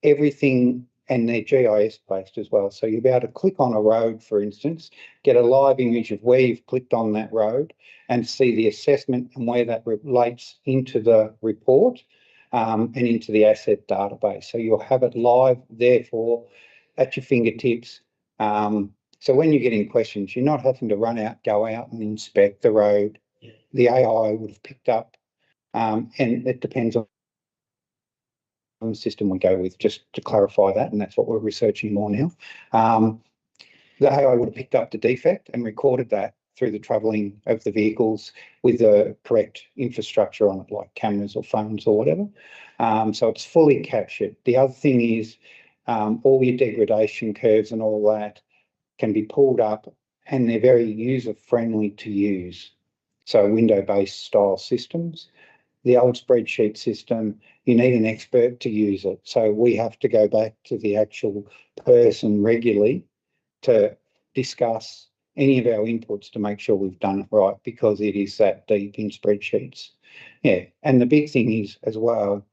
everything, and they're GIS based as well. So you'll be able to click on a road, for instance, get a live image of where you've clicked on that road and see the assessment and where that relates into the report and into the asset database. So you'll have it live, therefore, at your fingertips. So when you're getting questions, you're not having to run out, go out and inspect the road. The AI would have picked up, and it depends on the system we go with, just to clarify that, and that's what we're researching more now. The AI would have picked up the defect and recorded that through the travelling of the vehicles with the correct infrastructure on it, like cameras or phones or whatever. So it's fully captured. The other thing is all your degradation curves and all that can be pulled up, and they're very user-friendly to use. So window-based style systems. The old spreadsheet system, you need an expert to use it. So we have to go back to the actual person regularly to discuss any of our inputs to make sure we've done it right, because it is that deep in spreadsheets. Yeah, and the big thing is as well,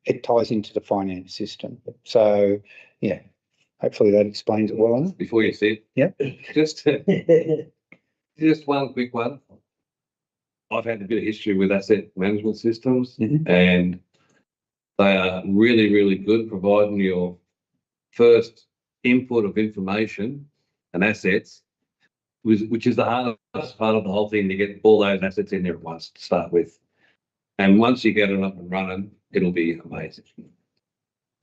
it ties into the finance system. So yeah, hopefully that explains it well enough. Before you say it, just one quick one. I've had a bit of history with asset management systems, and they are really, really good providing your first input of information and assets, which is the hardest part of the whole thing, to get all those assets in there at once to start with. And once you get it up and running, it'll be amazing.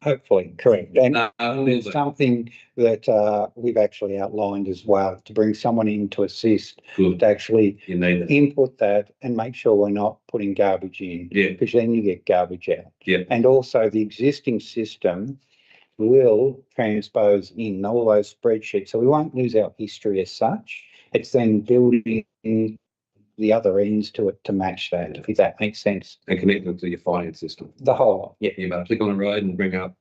Hopefully, correct. And There's there's something that we've actually outlined as well, to bring someone in to assist, good. to actually You need that. input that and make sure we're not putting garbage in. Yeah. Because then you get garbage out. Yeah. And also the existing system will transpose in all those spreadsheets. So we won't lose our history as such. It's then building the other ends to it to match that, if that makes sense. And connect them to your finance system. The whole lot, yeah. You might click on a road and bring up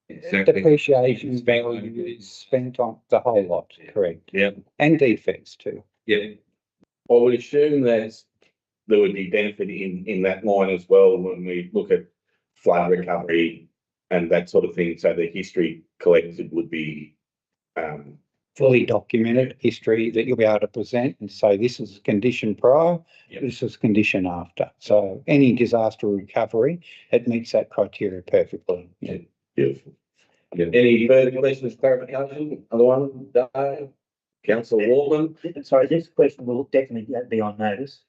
exactly. Depreciation, Spent on value, spent on the whole lot, Yeah. correct. Yeah. And defects too. Yeah. I would assume that there would be benefit in that line as well when we look at flood recovery and that sort of thing. So the history collected would be Fully documented history that you'll be able to present and say, this is condition prior, Yep. this is condition after. So any disaster recovery, it meets that criteria perfectly. Yeah. beautiful. Yeah. Any further questions, clarification? Other one, Dave? Councillor Waltman? Sorry, this question will definitely be on notice.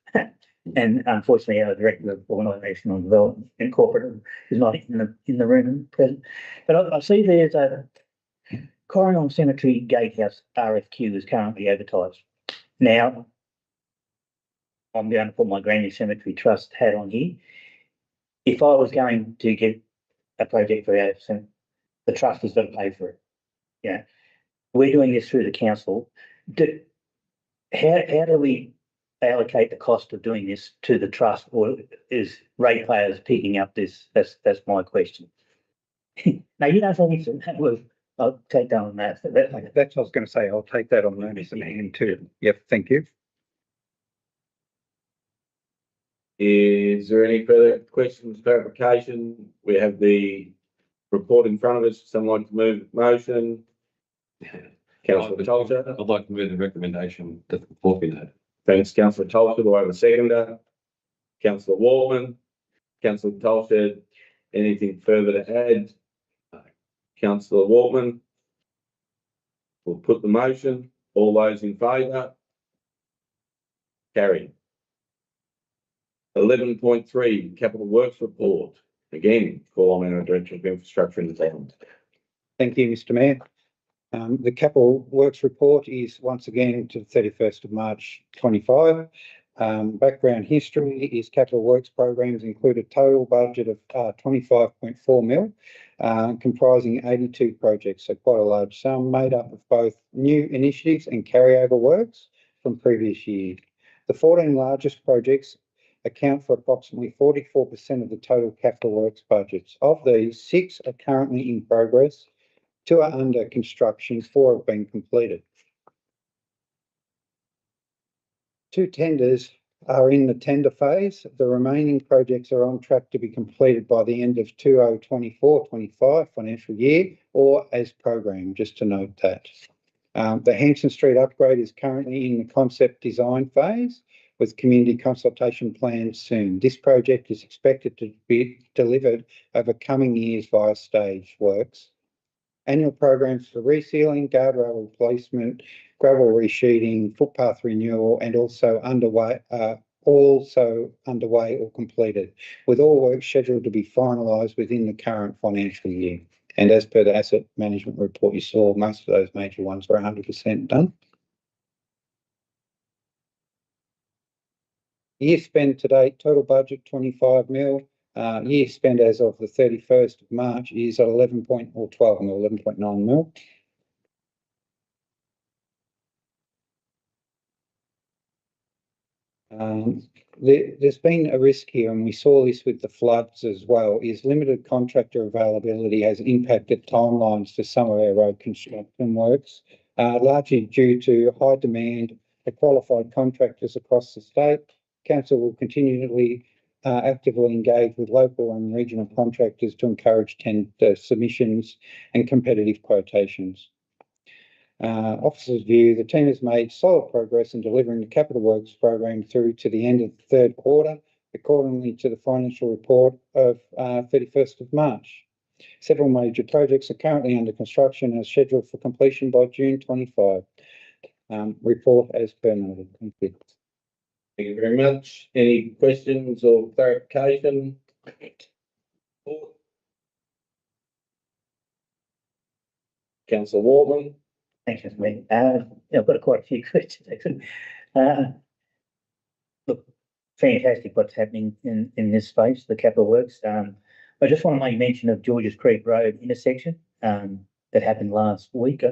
And unfortunately, our Director of Organisational Development and Corporate is not in the room and present. But I see there's a Corrinal Cemetery Gatehouse RFQ is currently advertised. Now, I'm going to put my Granny Cemetery Trust hat on here. If I was going to get a project for our cemetery, the trust is going to pay for it. Yeah, we're doing this through the council. How do we allocate the cost of doing this to the trust, or is ratepayers picking up this? That's my question. Now, you don't think so. I'll take that on that. That's what I was going to say. I'll take that on notice and hand too. Yep, thank you. Is there any further questions, clarification? We have the report in front of us. Someone like to move the motion? Councillor Tolcher. I'd like to move the recommendation that the report be noted. Thanks, Councillor Tolcher. Do I have a seconder? Councillor Waltman. Councillor Tolcher, anything further to add? Councillor Waltman. We'll put the motion. All those in favour? Carried. 11.3, Capital Works Report. Again, call on our Director of Infrastructure and Development. Thank you, Mr. Mayor. The Capital Works Report is once again to the 31st of March 25. Background history is Capital Works programs include a total budget of 25.4 mil, comprising 82 projects, so quite a large sum, made up of both new initiatives and carryover works from previous years. The 14 largest projects account for approximately 44% of the total capital works budgets. Of these, 6 are currently in progress, 2 are under construction, 4 have been completed. 2 tenders are in the tender phase. The remaining projects are on track to be completed by the end of 2024-25 financial year, or as programmed, just to note that. The Hanson Street upgrade is currently in the concept design phase, with community consultation planned soon. This project is expected to be delivered over coming years via stage works. Annual programs for resealing, guardrail replacement, gravel resheeting, footpath renewal, and also underway or completed, with all work scheduled to be finalised within the current financial year. And as per the asset management report you saw, most of those major ones were 100% done. Year spent to date, total budget 25 mil. Year spent as of the 31st of March is at 11.9 mil. There's been a risk here, and we saw this with the floods as well, is limited contractor availability has impacted timelines for some of our road construction works, largely due to high demand for qualified contractors across the state. Council will continually actively engage with local and regional contractors to encourage tender submissions and competitive quotations. Officer's view, the team has made solid progress in delivering the capital works program through to the end of the third quarter, accordingly to the financial report of 31st of March. Several major projects are currently under construction and are scheduled for completion by June 25. Report as per noted. Thank you. Thank you very much. Any questions or clarification? Councillor Wortman. Thanks, Mr. Mayor. I've got quite a few questions, actually. Look, fantastic what's happening in this space, the capital works. I just want to make mention of Georges Creek Road intersection that happened last week.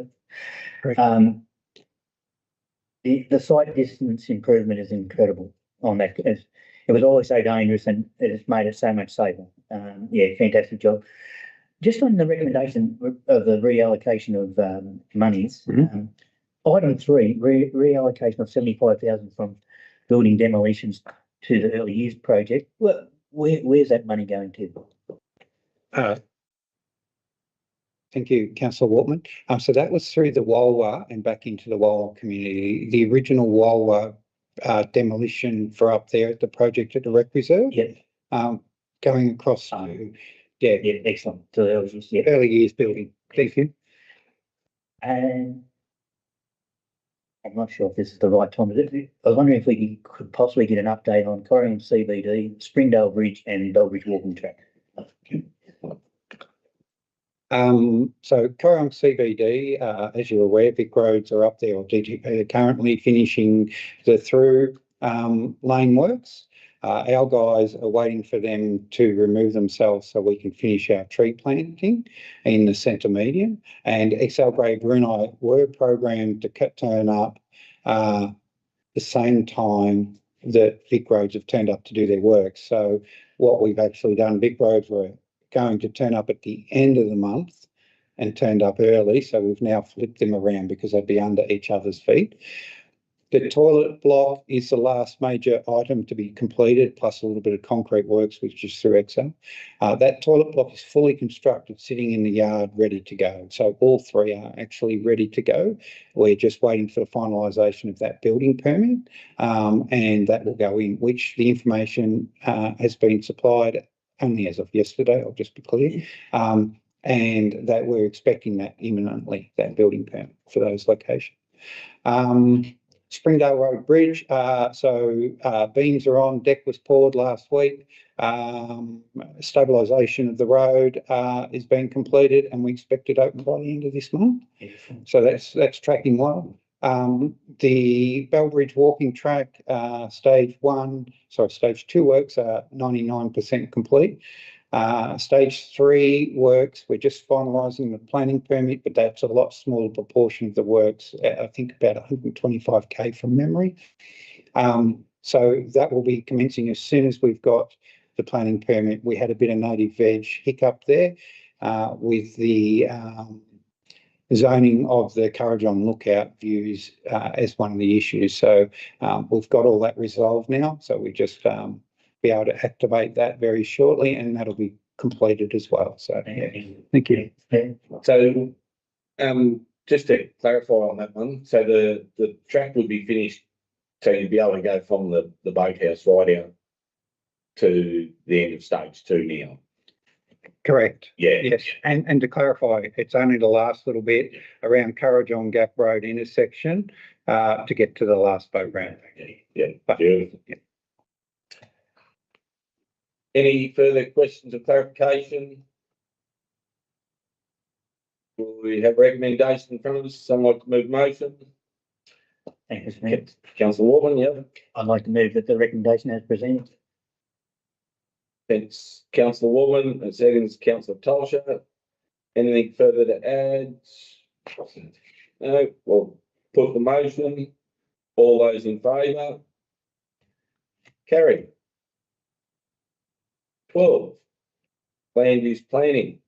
The site distance improvement is incredible on that. It was always so dangerous, and it has made it so much safer. Yeah, fantastic job. Just on the recommendation of the reallocation of monies, item 3, reallocation of 75,000 from building demolitions to the early years project. Where's that money going to? Thank you, Councillor Wortman. So that was through the Walwa and back into the Walwa community. The original Walwa demolition for up there at the project at the Rec Reserve. Yep. Going across to Yeah, excellent. To the early years, yeah. early years building. Thank you. And I'm not sure if this is the right time. I was wondering if we could possibly get an update on Corrigan CBD, Springdale Bridge, and Belbridge walking track. So Corrigan CBD, as you're aware, Vic Roads are up there, or DGP are currently finishing the through lane works. Our guys are waiting for them to remove themselves so we can finish our tree planting in the centre median. And XL Grey Brunei were programmed to turn up the same time that Vic Roads have turned up to do their work. So what we've actually done, Vic Roads were going to turn up at the end of the month and turned up early. So we've now flipped them around because they'd be under each other's feet. The toilet block is the last major item to be completed, plus a little bit of concrete works, which is through Exo. That toilet block is fully constructed, sitting in the yard, ready to go. So all 3 are actually ready to go. We're just waiting for the finalisation of that building permit, and that will go in, which the information has been supplied only as of yesterday, I'll just be clear, and that we're expecting that imminently, that building permit for those locations. Springdale Road Bridge, beams are on, deck was poured last week. Stabilisation of the road is being completed, and we expect it open by the end of this month. So that's tracking well. The Belbridge walking track, stage 2 works are 99% complete. Stage 3 works, we're just finalising the planning permit, but that's a lot smaller proportion of the works, I think about 125k from memory. So that will be commencing as soon as we've got the planning permit. We had a bit of native veg hiccup there with the zoning of the Currajong Lookout views as one of the issues. So we've got all that resolved now. So we just be able to activate that very shortly, and that'll be completed as well. So yeah, thank you. So, just to clarify on that one, so the track would be finished, so you'd be able to go from the boathouse right out to the end of stage 2 now. Correct. Yeah. Yes, and to clarify, it's only the last little bit around Currajong Gap Road intersection to get to the last boat ramp. Yeah. But- Beautiful. Yeah. Any further questions or clarification? We have recommendation in front of us. Someone like to move motion? Thank you, Mr Mayor. Councillor Warman, yeah. I'd like to move that the recommendation as presented. Thanks, Councillor Warman, and seconds, Councillor Tolsha. Anything further to add? No, we'll put the motion. All those in favour? Carried. 12, land use planning.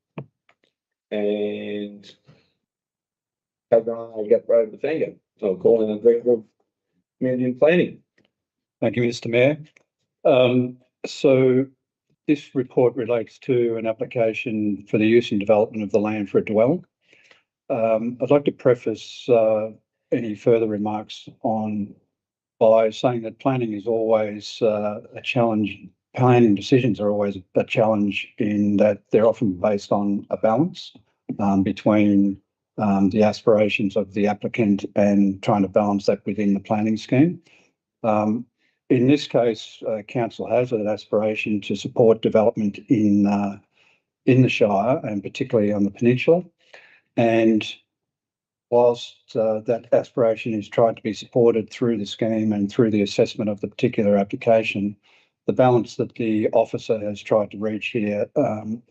And I've got Road Bethanga. So I'll call in the Director of Community and Planning. Thank you, Mr Mayor. So this report relates to an application for the use and development of the land for a dwelling. I'd like to preface any further remarks by saying that planning is always a challenge. Planning decisions are always a challenge in that they're often based on a balance between the aspirations of the applicant and trying to balance that within the planning scheme. In this case, council has an aspiration to support development in the Shire and particularly on the peninsula. And whilst that aspiration is tried to be supported through the scheme and through the assessment of the particular application, the balance that the officer has tried to reach here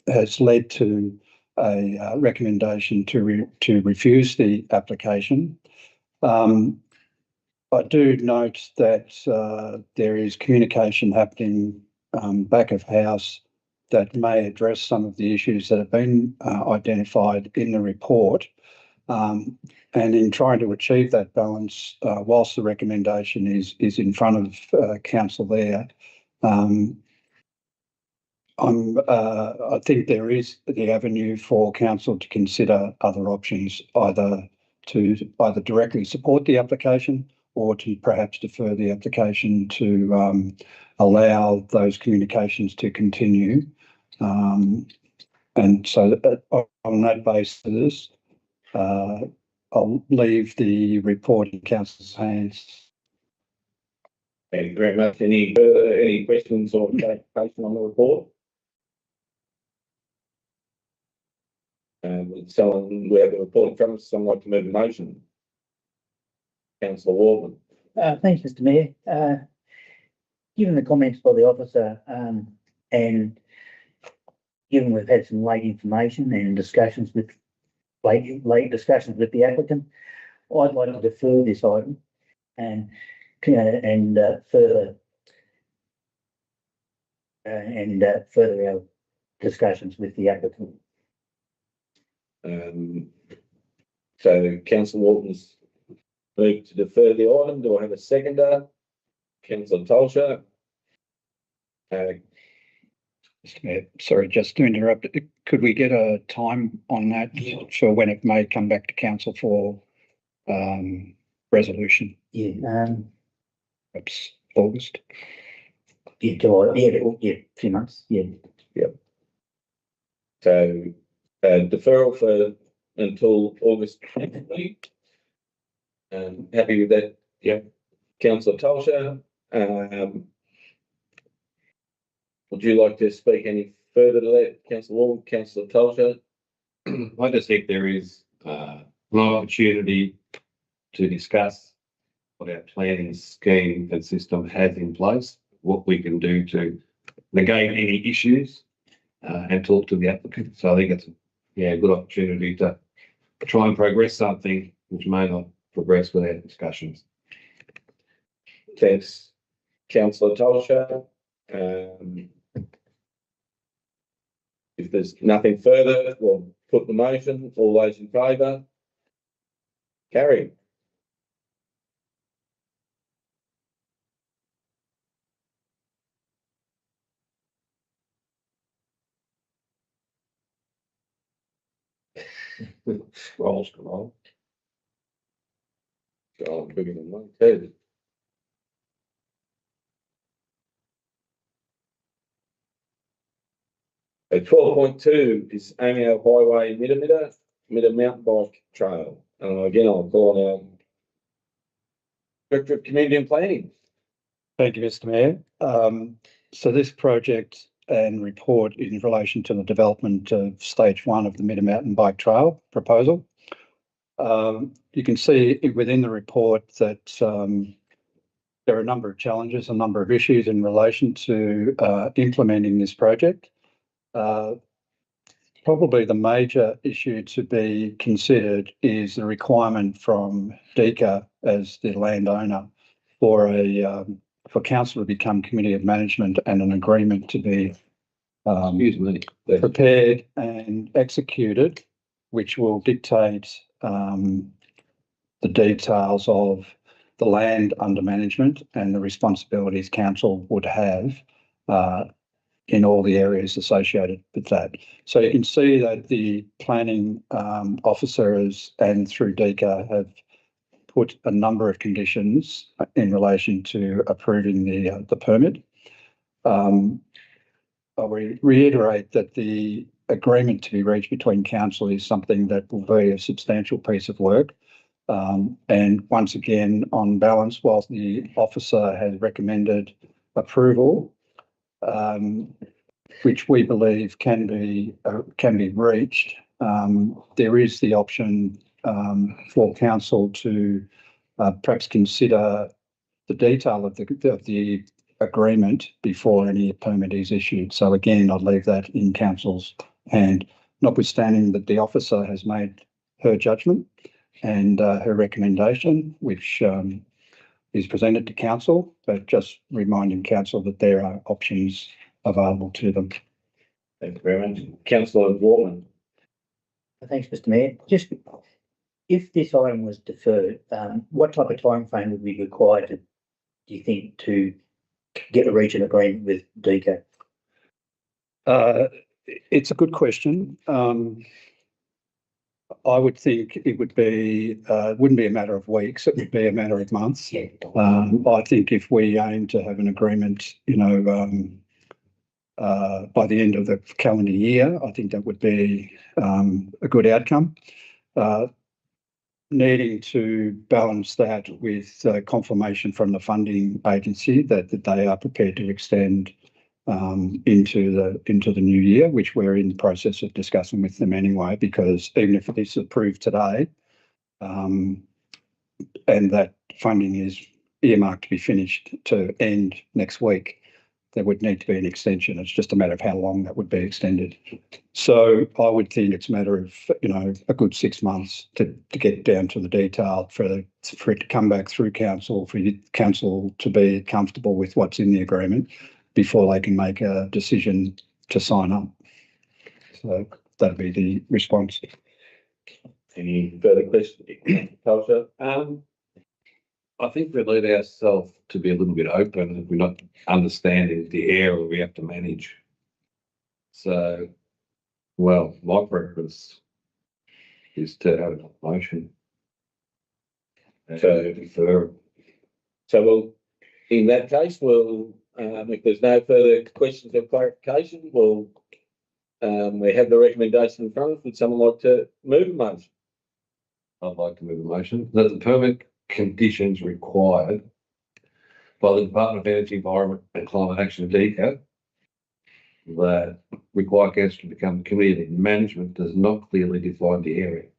has led to a recommendation to refuse the application. I do note that there is communication happening back of house that may address some of the issues that have been identified in the report. And in trying to achieve that balance, whilst the recommendation is in front of council there, I think there is the avenue for council to consider other options, either directly support the application or to perhaps defer the application to allow those communications to continue. And so on that basis, I'll leave the report in council's hands. Thank you very much. Any questions or clarification on the report? We have the report in front of us. Someone like to move a motion. Councillor Warman. Thanks, Mr Mayor. Given the comments by the officer and given we've had some late information and discussions with late discussions with the applicant, I'd like to defer this item and further our discussions with the applicant. So Councillor Walton's moved to defer the item. Do I have a seconder? Councillor Tolsha. Mr Mayor, sorry, just to interrupt. Could we get a time on that for when it may come back to council for resolution? Yeah. Perhaps August. Yeah, July. Yeah, a few months. Yeah. Yep. So deferral for until August 20. Happy with that? Yeah. Councillor Tolsha. Would you like to speak any further to that, Councillor Wall, Councillor Tolsha? I just think there is an opportunity to discuss what our planning scheme and system has in place, what we can do to negate any issues and talk to the applicant. So I think it's a good opportunity to try and progress something which may not progress without discussions. Thanks, Councillor Tolsha. If there's nothing further, we'll put the motion. All those in favour? Carried. Scroll, scroll. Scroll bigger than mine, too. So 12.2 is Amiel Highway Mitter Mountain Bike Trail. Again, I'll call on our Director of Community and Planning. Thank you, Mr Mayor. So this project and report in relation to the development of stage 1 of the Mitter Mountain Bike Trail proposal. You can see within the report that there are a number of challenges, a number of issues in relation to implementing this project. Probably the major issue to be considered is the requirement from DECA as the landowner for for council to become committee of management and an agreement to be Excuse me. prepared and executed, which will dictate the details of the land under management and the responsibilities council would have in all the areas associated with that. So you can see that the planning officers and through DECA have put a number of conditions in relation to approving the permit. I reiterate that the agreement to be reached between council is something that will be a substantial piece of work. And once again, on balance, whilst the officer has recommended approval, which we believe can be reached, there is the option for council to perhaps consider the detail of the agreement before any permit is issued. So again, I'd leave that in council's hand, notwithstanding that the officer has made her judgment and her recommendation, which is presented to council, but just reminding council that there are options available to them. Thank you very much. Councillor Wortman. Thanks, Mr Mayor. Just if this item was deferred, what type of timeframe would be required do you think to get a region agreement with DECA? It's a good question. I would think it would be, wouldn't be a matter of weeks, it would be a matter of months. Yeah. I think if we aim to have an agreement, by the end of the calendar year, I think that would be a good outcome. Needing to balance that with confirmation from the funding agency that they are prepared to extend into the new year, which we're in the process of discussing with them anyway, because even if this is approved today, and that funding is earmarked to be finished to end next week, there would need to be an extension. It's just a matter of how long that would be extended. So I would think it's a matter of, a good 6 months to get down to the detail for it to come back through council, for council to be comfortable with what's in the agreement before they can make a decision to sign up. So that'd be the response. Any further questions? Councillor? I think we leave ourselves to be a little bit open if we're not understanding the area we have to manage. So, well, my preference is to have a motion. So we'll, in that case, if there's no further questions or clarification, we have the recommendation in front of us. Would someone like to move a motion? I'd like to move a motion that the permit conditions required by the Department of Energy, Environment and Climate Action, DECA, that require council to become committee of management does not clearly define the area.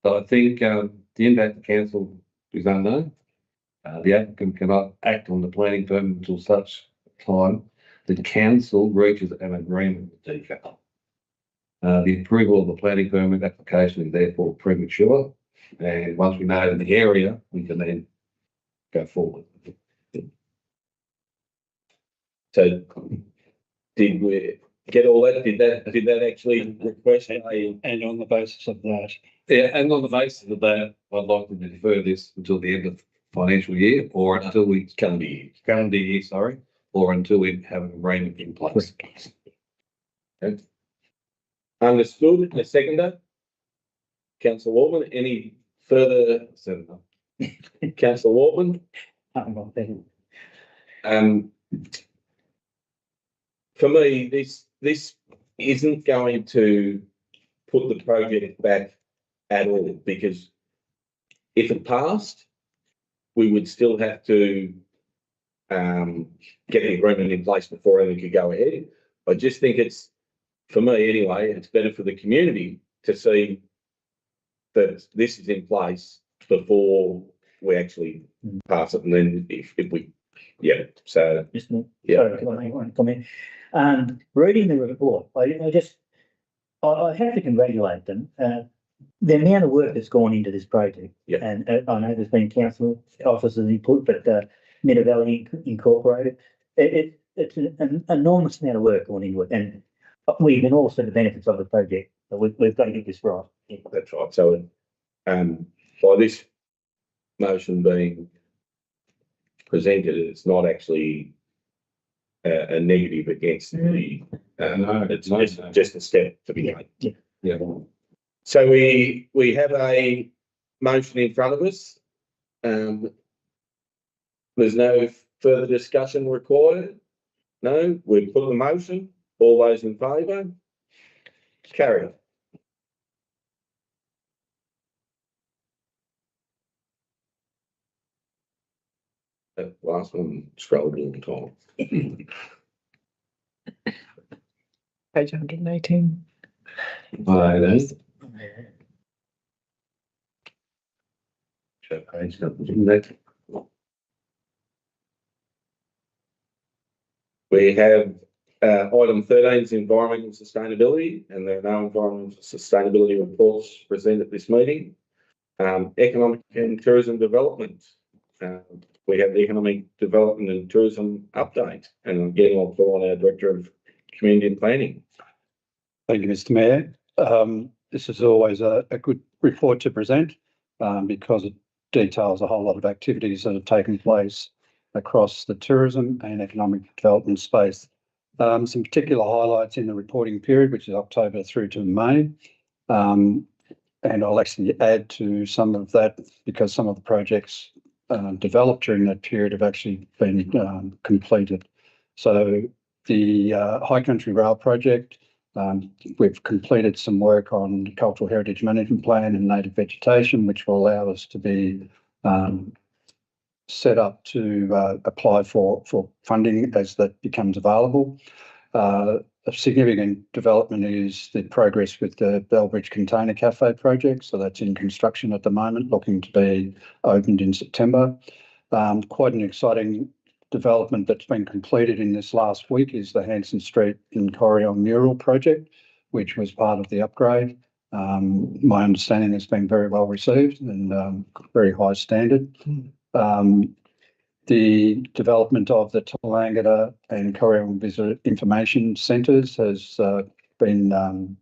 So I think the impact of council is unknown. The applicant cannot act on the planning permit until such time the council reaches an agreement with DECA. The approval of the planning permit application is therefore premature. And once we know the area, we can then go forward. So did we, get all that? Did that actually request a? And on the basis of that, Yeah, and on the basis of that, I'd like to defer this until the end of the financial year or until we calendar year, sorry, or until we have an agreement in place. Okay. Understood. A seconder. Councillor Waltman, any further? Councillor Waltman, for me, this isn't going to put the project back at all, because if it passed, we would still have to get the agreement in place before anything could go ahead. I just think it's, for me anyway, it's better for the community to see that this is in place before we actually pass it. And then if we, yeah, so. Yeah. Sorry, can I make one comment? Reading the report, I have to congratulate them. The amount of work that's gone into this project. Yeah. And I know there's been council officers input, but Meadow Valley Incorporated, it's an enormous amount of work gone into it, and we can all see the benefits of the project. So we've got to get this right. Yeah. That's right. So, by this motion being presented, it's not actually a negative against the. No, it's no, just, no. just a step to be made. Yeah. Yeah. So we have a motion in front of us. There's no further discussion required. No, we put the motion. All those in favour? Carried. That last one scrolled all the time. Page 118. We have item 13 is environmental sustainability, and there are no environmental sustainability reports presented at this meeting. Economic and tourism development. We have the economic development and tourism update, and again, I'll call on our Director of Community and Planning. thank you, Mr. Mayor. This is always a good report to present because it details a whole lot of activities that have taken place across the tourism and economic development space. Some particular highlights in the reporting period, which is October through to May. And I'll actually add to some of that because some of the projects developed during that period have actually been completed. So the High Country Rail project, we've completed some work on the Cultural Heritage Management Plan and native vegetation, which will allow us to be set up to apply for funding as that becomes available. A significant development is the progress with the Bellbridge Container Cafe project. So that's in construction at the moment, looking to be opened in September. Quite an exciting development that's been completed in this last week is the Hanson Street in Corryong mural project, which was part of the upgrade. My understanding has been very well received and very high standard. The development of the Toolangatta and Corryong Visitor Information Centres has been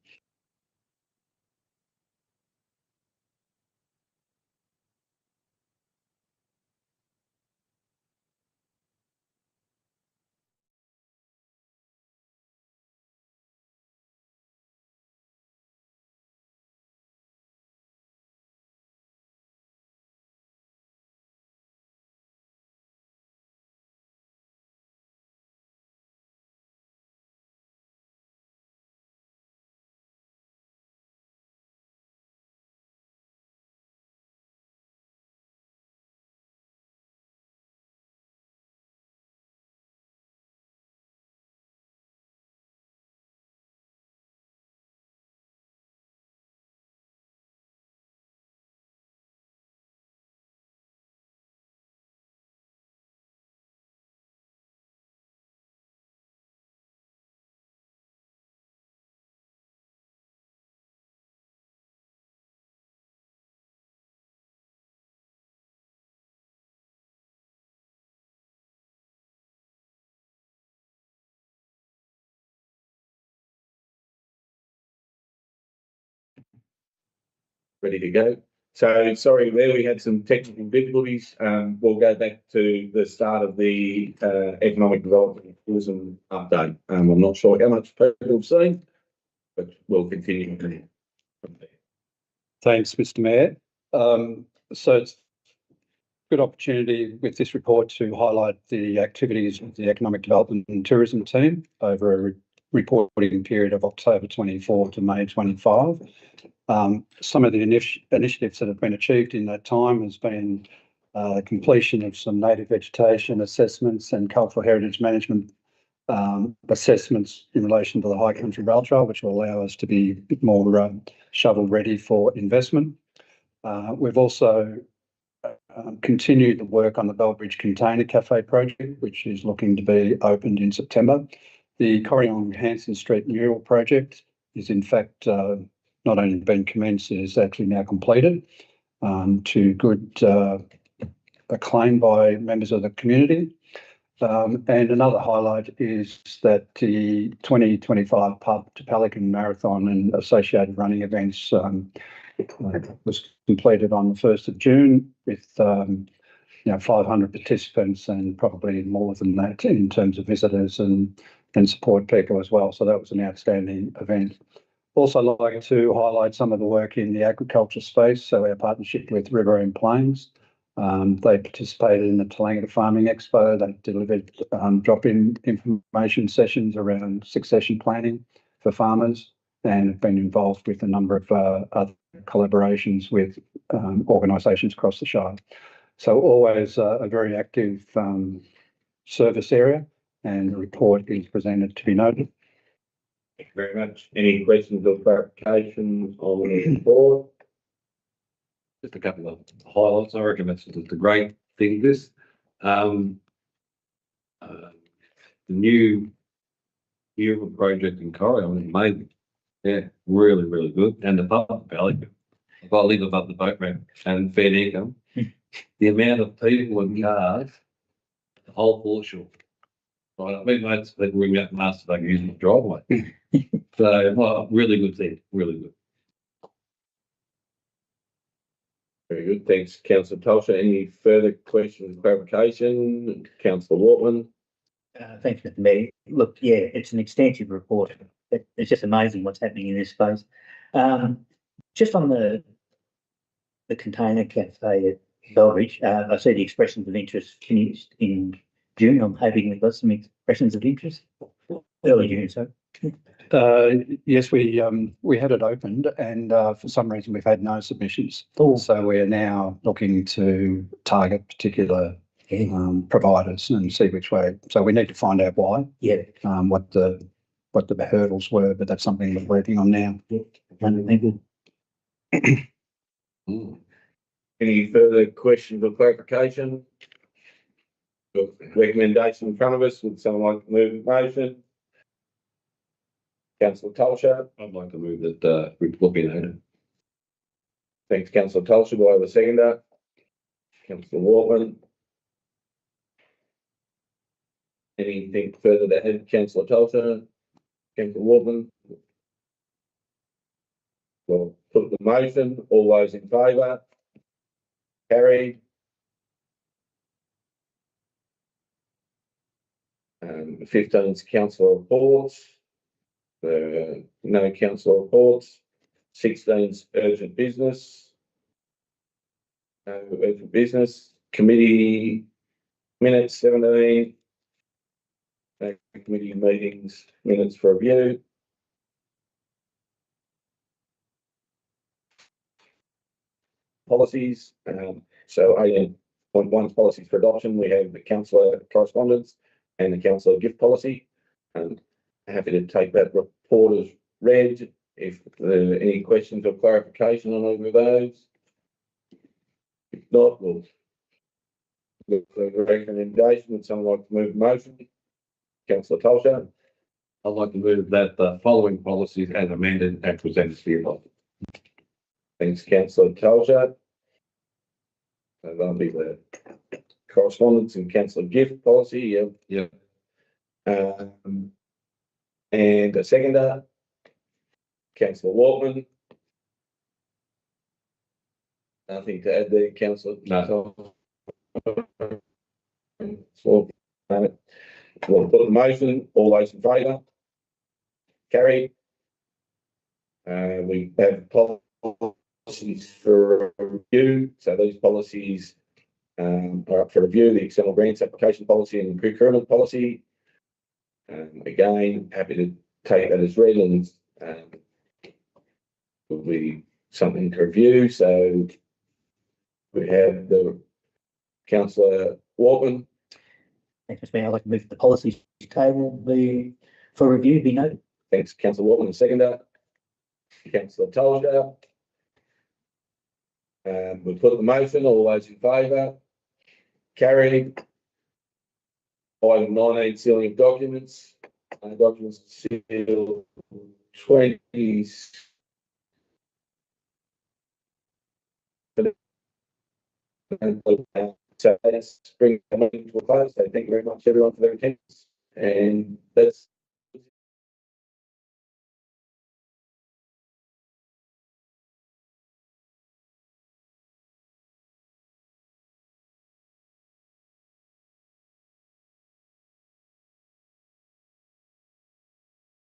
ready to go. So sorry, there we had some technical difficulties. We'll go back to the start of the economic development and tourism update. I'm not sure how much people have seen, but we'll continue from there. Thanks, Mr. Mayor. So it's a good opportunity with this report to highlight the activities of the Economic Development and Tourism team over a reporting period of October 24 to May 25. Some of the initiatives that have been achieved in that time has been completion of some native vegetation assessments and cultural heritage management assessments in relation to the High Country Rail Trail, which will allow us to be a bit more shovel ready for investment. We've also continued the work on the Bellbridge Container Cafe project, which is looking to be opened in September. The Corryong Hanson Street mural project is in fact not only been commenced, it is actually now completed to good acclaim by members of the community. And another highlight is that the 2025 Pub to Pelican Marathon and associated running events was completed on the 1st of June with 500 participants and probably more than that in terms of visitors and support people as well. So that was an outstanding event. Also like to highlight some of the work in the agriculture space. So our partnership with River and Plains. They participated in the Tallangata Farming Expo. They delivered drop-in information sessions around succession planning for farmers and have been involved with a number of other collaborations with organisations across the Shire. So always a very active service area, and the report is presented to be noted. Thank you very much. Any questions or clarifications on the report? Just a couple of highlights. I reckon that's the great thing. This, the new project in Corryong, amazing. Yeah, really, really good. And the pub valley. If I live above the boat ramp and fair income, the amount of people and cars, the whole foreshore. Right, I mean, mates, they bring up and ask if they can use the driveway. So, well, really good thing, really good. Very good. Thanks, Councillor Tolsha. Any further questions, clarification? Councillor Wortman. Thanks, Mr. Mayor. Look, yeah, it's an extensive report. It's just amazing what's happening in this space. Just on the container cafe at Bellbridge, I see the expressions of interest finished in June. I'm hoping we've got some expressions of interest early June. So Yes, we had it opened, and for some reason we've had no submissions. So we're now looking to target particular providers and see which way. So we need to find out why. Yeah. What the hurdles were, but that's something we're working on now. Yeah. Thank you. Any further questions or clarification? Got recommendation in front of us. Would someone like to move the motion? Councillor Tolsha. I'd like to move that report be noted. Thanks, Councillor Tolsha. Do I have a seconder? Councillor Wortman. Anything further to add, Councillor Tolsha? Councillor Wortman. Well, put the motion. All those in favour? Carried. 15 is councillor reports. No councillor reports. 16 is urgent business. No urgent business. Committee minutes 17. No committee meetings minutes for review. Policies. So 18.1 policies for adoption. We have the councillor correspondence and the councillor gift policy. Happy to take that report as read. If there are any questions or clarification on either of those. If not, we'll look for the recommendation. Would someone like to move the motion? Councillor Tolsha. I'd like to move that the following policies as amended and presented to you. Thanks, Councillor Tolsha. So that'll be the correspondence and councillor gift policy. Yeah. And a seconder, Councillor Wortman. Nothing to add there, councillor. No. So, we'll put the motion, all those in favour? Carried. We have policies for review, so these policies are up for review, the external grants application policy and procurement policy. Again, happy to take that as read and will be something to review. So we have the councillor Waltman. Thanks, Mr Mayor. I'd like to move the policies table be for review be noted. Thanks, councillor Waltman, the seconder. Councillor Tolja. We put the motion, all those in favour? Carried. Item 19, sealing of documents. Documents sealed 20. So that's bringing the meeting to a close. So thank you very much, everyone, for their attendance. And that's